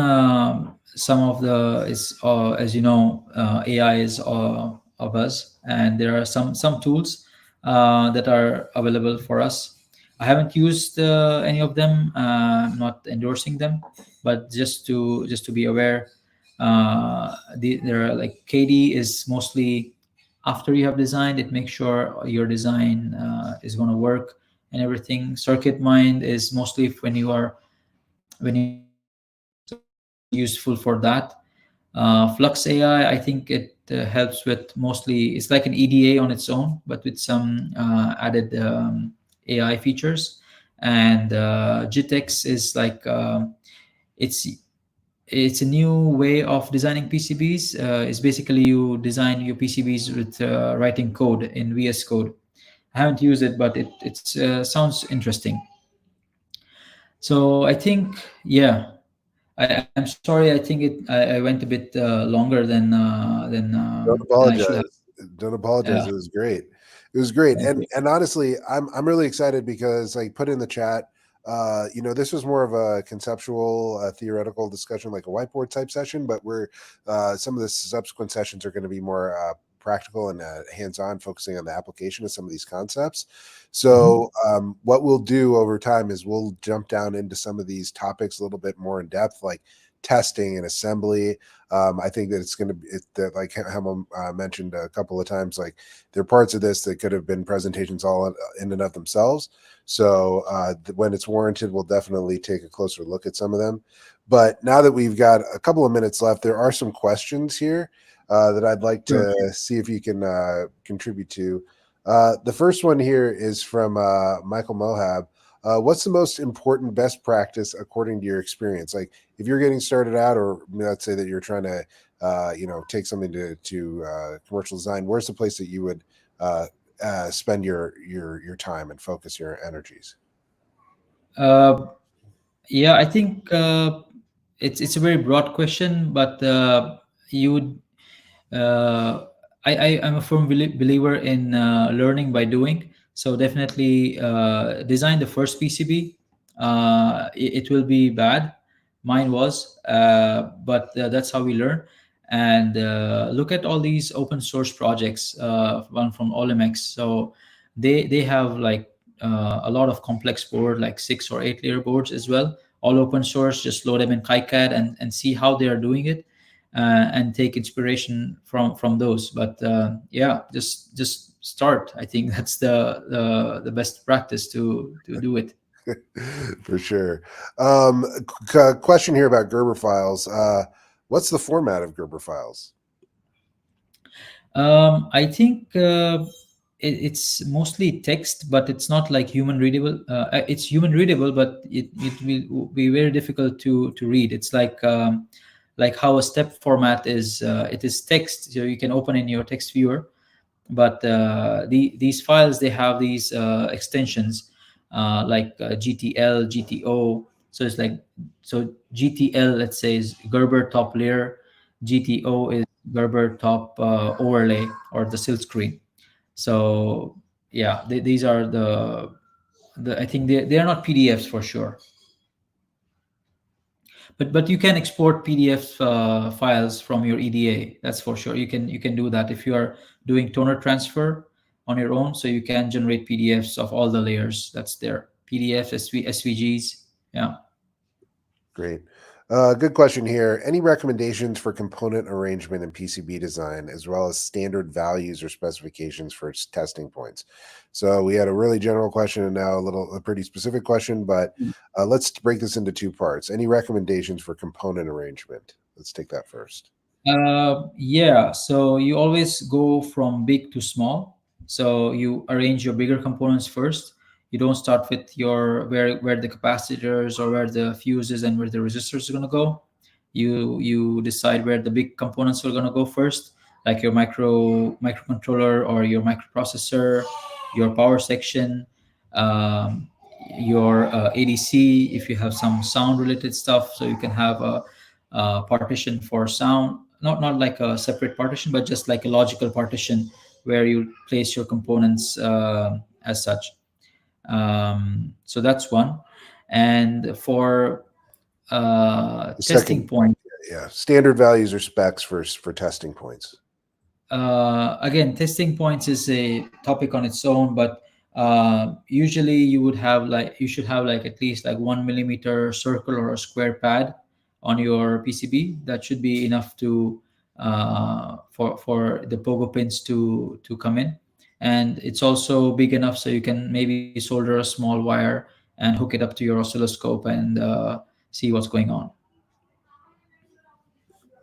some of the is as you know, AI is a buzz, and there are some tools that are available for us. I haven't used any of them. I'm not endorsing them, but just to be aware, there are like KD is mostly after you have designed it, make sure your design is going to work and everything. Circuit Mind is mostly when you are useful for that. Flux AI, I think it helps with mostly, it's like an EDA on its own, but with some added AI features. And GTEx is like, it's a new way of designing PCBs. It's basically you design your PCBs with writing code in VS Code. I haven't used it, but it sounds interesting. So I think, yeah, I'm sorry. I think I went a bit longer than Don't I should have. apologize. Don't apologize. Yeah, It was great. It was great. thank you. And honestly, I'm really excited because like put in the chat, this was more of a conceptual, theoretical discussion, like a whiteboard type session, but we're some of the subsequent sessions are going to be more practical and hands-on, focusing on the application of some of these concepts. So what we'll do over time is we'll jump down into some of these topics a little bit more in depth, like testing and assembly. I think that it's going to be that, like Hemel mentioned a couple of times, like there are parts of this that could have been presentations all in and of themselves. So when it's warranted, we'll definitely take a closer look at some of them. But now that we've got a couple of minutes left, there are some questions here that I'd like to see if you can contribute to. The first one here is from Michael Mohab. What's the most important best practice according to your experience? Like if you're getting started out, or let's say that you're trying to, take something to commercial design, where's the place that you would spend your time and focus your energies? Yeah, I think it's a very broad question, but you would. I'm a firm believer in learning by doing. So definitely design the first PCB. It will be bad. Mine was, but that's how we learn. And look at all these open source projects, one from Olimex. So they have like a lot of complex board, like 6 or 8 layer boards as well, all open source. Just load them in KiCad and see how they are doing it. And take inspiration from those. But yeah, just start. I think that's the best practice to do it. For sure. Question here about Gerber files. What's the format of Gerber files? I think it's mostly text, but it's not like human readable. It's human readable, but it will be very difficult to read. It's like how a step format is. It is text, so you can open in your text viewer. But these files, they have these extensions like GTL, GTO. So it's like, so GTL, let's say, is Gerber top layer. GTO is Gerber top overlay, or the silk screen. So yeah, these are the I think they are not PDFs for sure. But you can export PDF files from your EDA. That's for sure. You can do that if you are doing toner transfer on your own. So you can generate PDFs of all the layers that's there. PDF, SVGs. Yeah. Great. Good question here. Any recommendations for component arrangement in PCB design, as well as standard values or specifications for its testing points? So we had a really general question and now a pretty specific question, but let's break this into 2 parts. Any recommendations for component arrangement? Let's take that first. Yeah, so you always go from big to small. So you arrange your bigger components first. You don't start with your where the capacitors or where the fuses and where the resistors are going to go. You decide where the big components are going to go first, like your microcontroller or your microprocessor, your power section, your ADC. If you have some sound related stuff, so you can have a partition for sound. Not like a separate partition, but just like a logical partition where you place your components as such. So that's one. And for The testing second, point, yeah, standard values or specs for testing points. again, testing points is a topic on its own, but usually you should have like at least like 1 millimeter circle or a square pad on your PCB. That should be enough to for the pogo pins to come in, and it's also big enough so you can maybe solder a small wire and hook it up to your oscilloscope and see what's going on.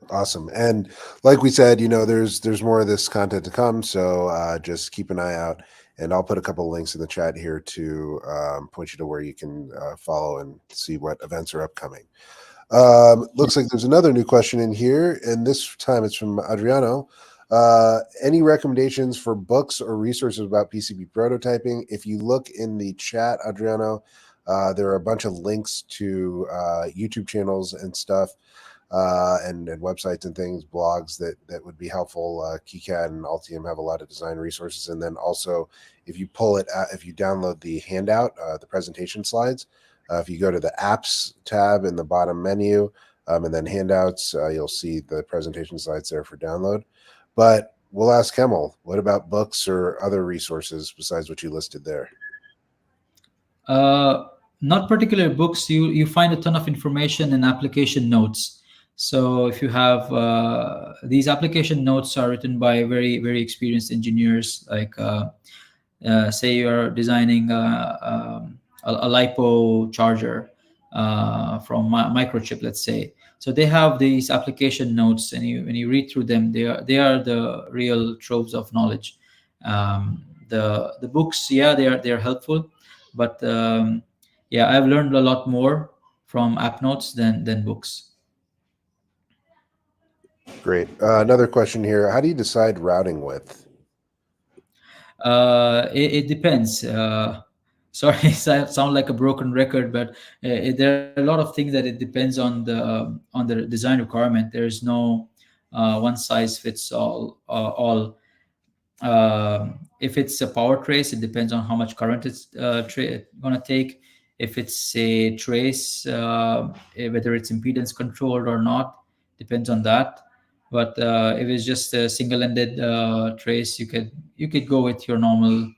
Awesome. And like we said, there's more of this content to come, so just keep an eye out. And I'll put a couple of links in the chat here to point you to where you can follow and see what events are upcoming. Looks like there's another new question in here, and this time it's from Adriano. Any recommendations for books or resources about PCB prototyping? If you look in the chat, Adriano, there are a bunch of links to YouTube channels and stuff. And websites and things, blogs that would be helpful. KiCad and Altium have a lot of design resources, and then also if you download the handout, the presentation slides, if you go to the apps tab in the bottom menu, and then handouts, you'll see the presentation slides there for download. But we'll ask Hemel, what about books or other resources besides what you listed there? Not particular books. You find a ton of information in application notes. So if you have these application notes are written by very, very experienced engineers, like say you're designing a LiPo charger from microchip, let's say. So they have these application notes, and when you read through them, they are the real troves of knowledge. The books, yeah, they're helpful, but yeah, I've learned a lot more from app notes than books. Great. Another question here. How do you decide routing width? It depends. Sorry, I sound like a broken record, but there are a lot of things that it depends on the design requirement. There is no one size fits all. If it's a power trace, it depends on how much current it's going to take. If it's a trace, whether it's impedance controlled or not, depends on that. But if it's just a single-ended trace, you could go with your normal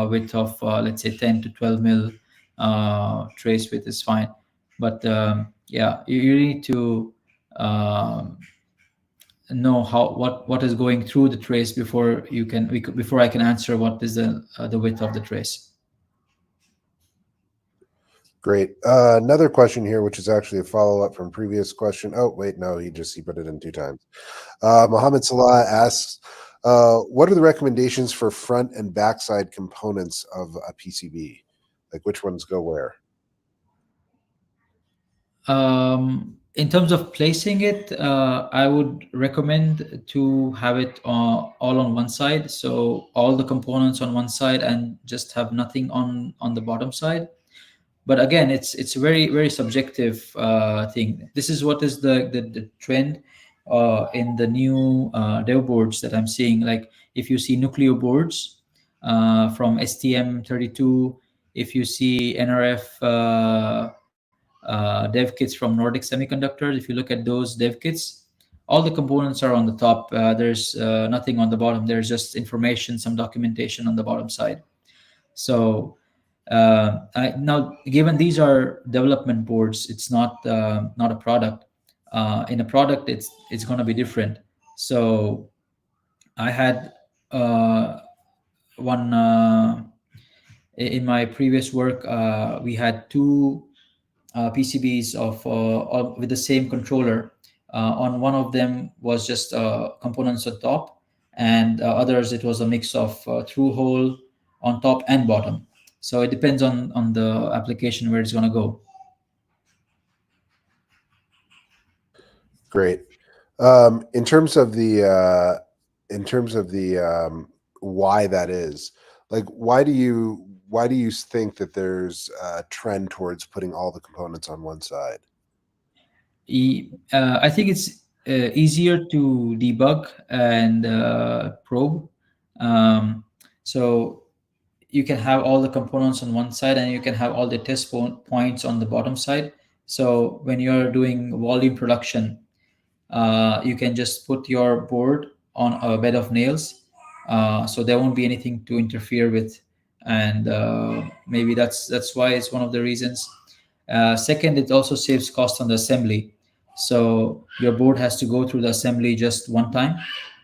width of let's say 10 to 12 mil trace width is fine. But yeah, you need to know what is going through the trace before I can answer what is the width of the trace. Great. Another question here, which is actually a follow-up from previous question. Oh, wait, no, he put it in 2 times. Mohammed Salah asks, what are the recommendations for front and backside components of a PCB? Like which ones go where? In terms of placing it, I would recommend to have it all on one side. So all the components on one side and just have nothing on the bottom side. But again, it's a very, very subjective thing. This is what is the trend in the new dev boards that I'm seeing. Like if you see Nucleo boards from STM32, if you see NRF dev kits from Nordic Semiconductors, if you look at those dev kits, all the components are on the top. There's nothing on the bottom. There's just information, some documentation on the bottom side. So now, given these are development boards, it's not a product. In a product, it's going to be different. So I had one in my previous work. We had 2 PCBs with the same controller. On one of them was just components on top, and others it was a mix of through hole on top and bottom. So it depends on the application where it's going to go. Great. In terms of the why that is, like why do you think that there's a trend towards putting all the components on one side? I think it's easier to debug and probe. So you can have all the components on one side, and you can have all the test points on the bottom side. So when you're doing volume production, you can just put your board on a bed of nails, so there won't be anything to interfere with, and maybe that's why it's one of the reasons. Second, it also saves cost on the assembly. So your board has to go through the assembly just one time,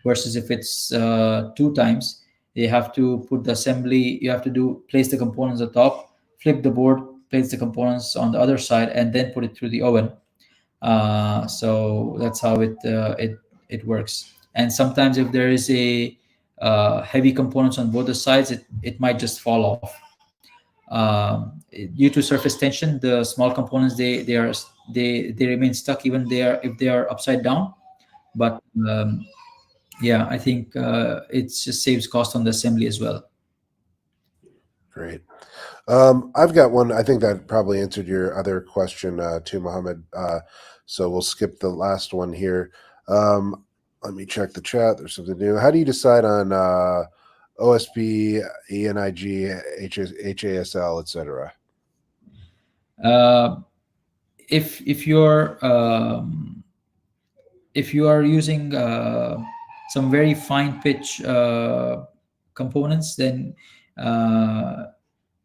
versus if it's two times, you have to put the assembly. You have to place the components on top, flip the board, place the components on the other side, and then put it through the oven. So that's how it works. And sometimes if there is a heavy components on both the sides, it might just fall off. Due to surface tension, the small components they remain stuck even if they are upside down. But yeah, I think it just saves cost on the assembly as well. Great. I've got one. I think that probably answered your other question too, Mohammed. So we'll skip the last one here. Let me check the chat. There's something new. How do you decide on OSB, ENIG, HASL, etc.? If you are using some very fine pitch components, then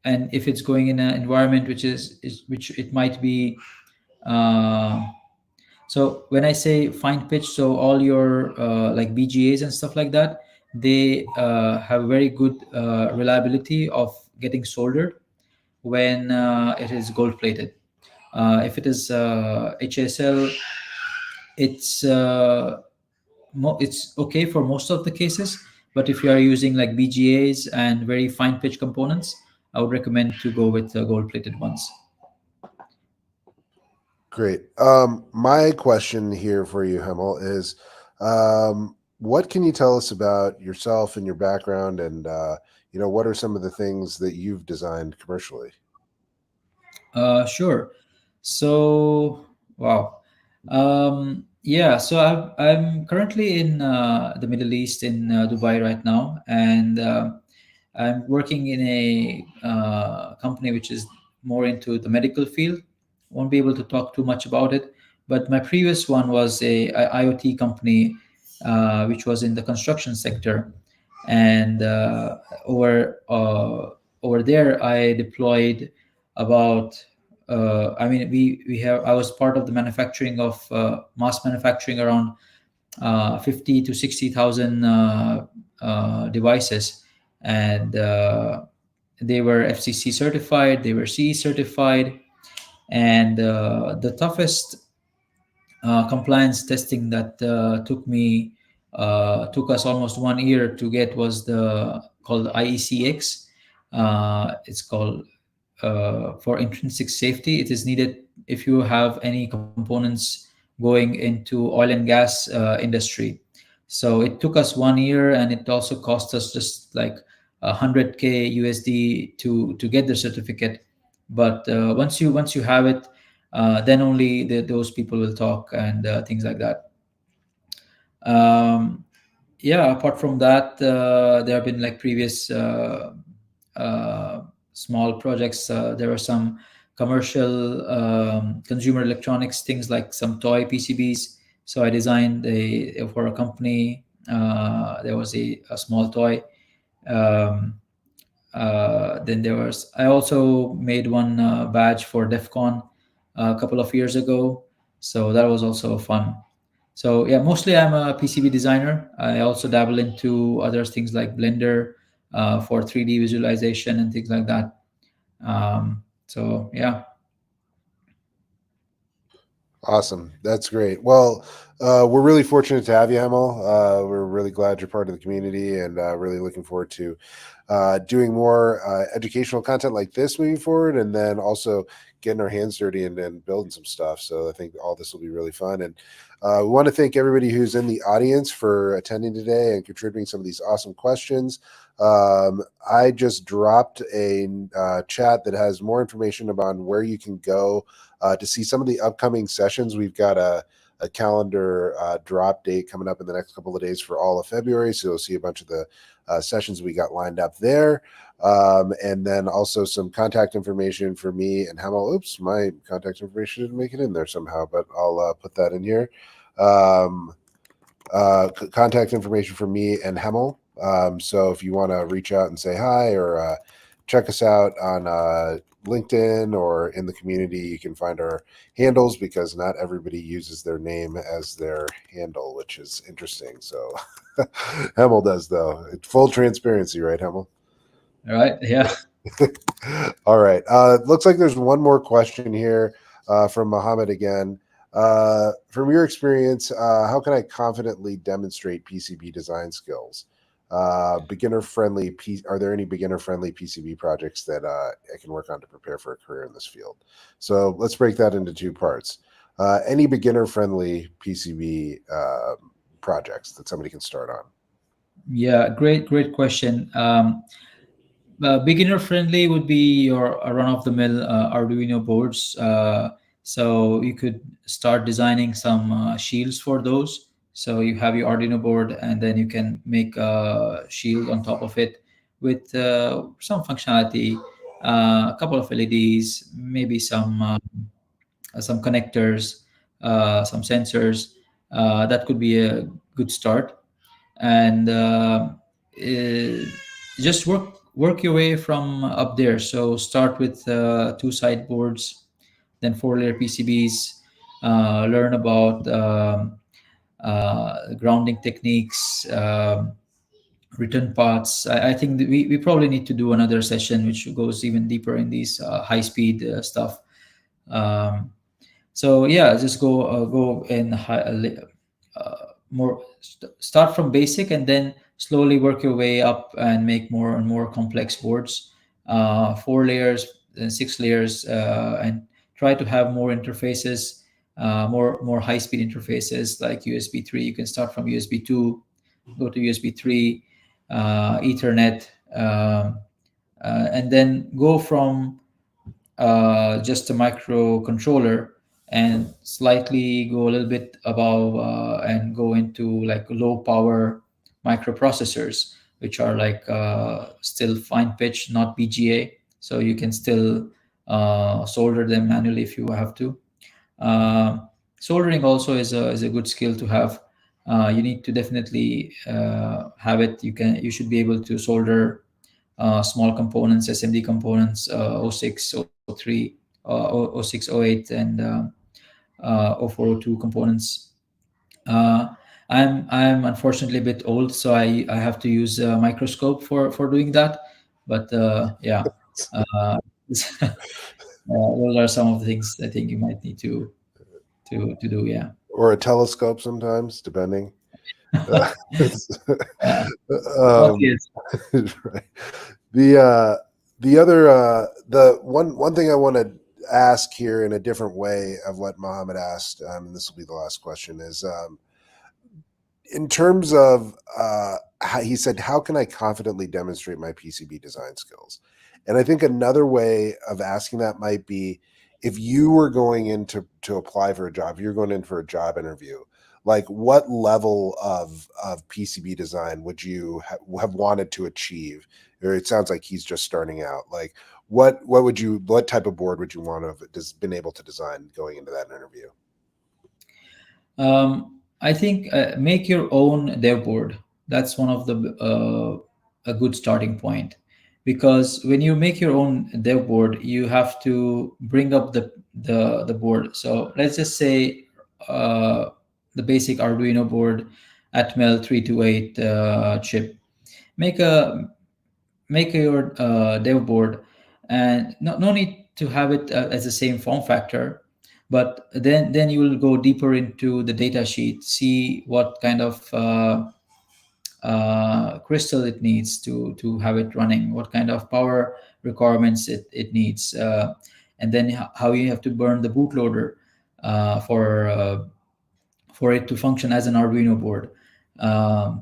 and if it's going in an environment which it might be, so when I say fine pitch, so all your like BGAs and stuff like that, they have very good reliability of getting soldered when it is gold plated. If it is HSL, it's it's okay for most of the cases. But if you are using like BGAs and very fine pitch components, I would recommend to go with gold plated ones. Great. My question here for you, Hemel, is what can you tell us about yourself and your background, and what are some of the things that you've designed commercially? Sure. So, wow. Yeah, so I'm currently in the Middle East, in Dubai right now, and I'm working in a company which is more into the medical field. Won't be able to talk too much about it, but my previous one was a IoT company, which was in the construction sector, and over there I deployed about. I mean, we have. I was part of the manufacturing of mass manufacturing around 50 to 60,000 devices, and they were FCC certified, they were CE certified, and the toughest compliance testing that took us almost 1 year to get was the called IECX. It's called for intrinsic safety. It is needed if you have any components going into oil and gas industry. So it took us 1 year, and it also cost us just like 100K USD to get the certificate. But once you have it, then only those people will talk and things like that. Yeah, apart from that, there have been like previous small projects. There were some commercial consumer electronics things, like some toy PCBs. So I designed for a company. There was a small toy. Then I also made one badge for DEF CON a couple of years ago. So that was also fun. So yeah, mostly I'm a PCB designer. I also dabble into other things like Blender for 3D visualization and things like that. So yeah. Awesome. That's great. Well, we're really fortunate to have you, Hemel. We're really glad you're part of the community, and really looking forward to doing more educational content like this moving forward, and then also getting our hands dirty and building some stuff. So I think all this will be really fun. And we want to thank everybody who's in the audience for attending today and contributing some of these awesome questions. I just dropped a chat that has more information about where you can go to see some of the upcoming sessions. We've got a a calendar drop date coming up in the next couple of days for all of February. So you'll see a bunch of the sessions we got lined up there. And then also some contact information for me and Hamel. Oops, my contact information didn't make it in there somehow, but I'll put that in here. Contact information for me and Hemel. So if you want to reach out and say hi or check us out on LinkedIn or in the community, you can find our handles, because not everybody uses their name as their handle, which is interesting. So Hemel does, though. It's full transparency, right, Hemel? All right. Yeah. All right. Looks like there's one more question here from Mohammed again. From your experience, how can I confidently demonstrate PCB design skills? Beginner-friendly. Are there any beginner-friendly PCB projects that I can work on to prepare for a career in this field? So let's break that into two parts. Any beginner-friendly PCB projects that somebody can start on? Yeah, great question. Beginner friendly would be your run-of-the-mill Arduino boards. So you could start designing some shields for those. So you have your Arduino board, and then you can make a shield on top of it with some functionality, a couple of LEDs, maybe some connectors, some sensors. That could be a good start. And just work your way from up there. So start with two sideboards, then 4-layer PCBs. Learn about grounding techniques, return paths. I think that we probably need to do another session which goes even deeper in these high-speed stuff. So yeah, just go in start from basic, and then slowly work your way up and make more and more complex boards, 4 layers, 6 layers, and try to have more interfaces, more high-speed interfaces like USB 3. You can start from USB 2, go to USB 3, Ethernet, and then go from just a microcontroller and slightly go a little bit above and go into like low power microprocessors, which are like still fine pitch, not BGA. So you can still solder them manually if you have to. Soldering also is a good skill to have. You need to definitely have it. You should be able to solder small components, SMD components, 06, 03, 06, 08, and 04, 02 components. I'm unfortunately a bit old, so I have to use a microscope for doing that. But yeah, those are some of the things I think you might need to do. Yeah. Or a telescope sometimes, depending. Yeah. Right. The one thing I want to ask here in a different way of what Mohammed asked, and this will be the last question, is in terms of he said, how can I confidently demonstrate my PCB design skills? And I think another way of asking that might be, if you were going in to apply for a job, you're going in for a job interview, like what level of PCB design would you have wanted to achieve? Or it sounds like he's just starting out. Like what type of board would you want to have been able to design going into that interview? I think make your own dev board. That's one of the a good starting point, because when you make your own dev board, you have to bring up the board. So let's just say the basic Arduino board, Atmel 328 chip. Make your dev board, and no need to have it as the same form factor, but then you will go deeper into the data sheet, see what kind of crystal it needs to have it running, what kind of power requirements it needs, and then how you have to burn the bootloader for it to function as an Arduino board.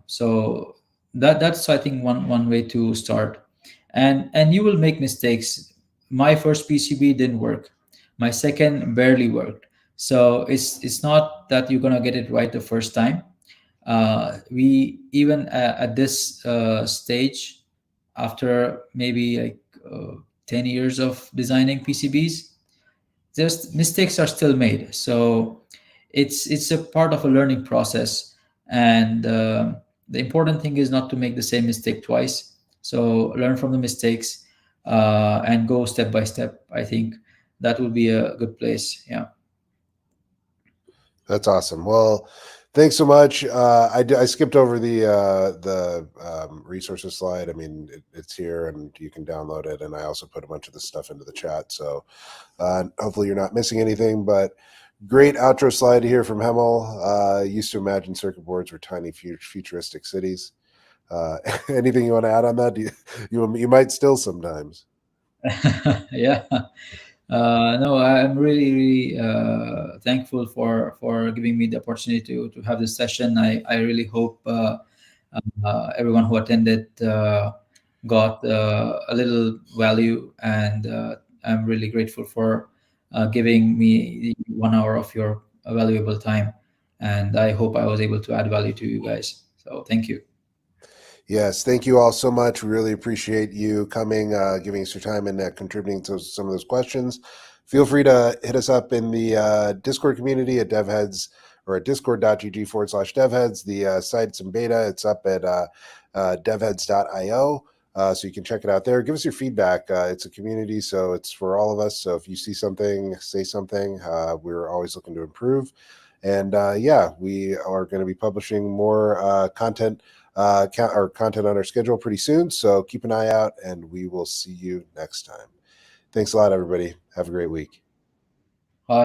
So that's I think one way to start, and you will make mistakes. My first PCB didn't work. My second barely worked. So it's not that you're gonna get it right the first time. We even at this stage, after maybe like 10 years of designing PCBs, just mistakes are still made. So it's a part of a learning process, and the important thing is not to make the same mistake twice. So learn from the mistakes and go step by step. I think that would be a good place. Yeah. That's awesome. Well, thanks so much. I skipped over the resources slide. I mean, it's here and you can download it. And I also put a bunch of this stuff into the chat. So hopefully you're not missing anything. But great outro slide here from Hemel. Used to imagine circuit boards were tiny futuristic cities. Anything you want to add on that? You might still sometimes. Yeah. No, I'm really thankful for giving me the opportunity to have this session. I really hope everyone who attended got a little value, and I'm really grateful for giving me 1 hour of your valuable time. And I hope I was able to add value to you guys. So thank you. Yes, thank you all so much. We really appreciate you coming, giving us your time, and contributing to some of those questions. Feel free to hit us up in the Discord community at DevHeads or at discord.gg/devheads. The site's in beta. It's up at devheads.io, so you can check it out there. Give us your feedback. It's a community, so it's for all of us. So if you see something, say something. We're always looking to improve. And yeah, we are going to be publishing more content on our schedule pretty soon. So keep an eye out, and we will see you next time. Thanks a lot, everybody. Have a great week.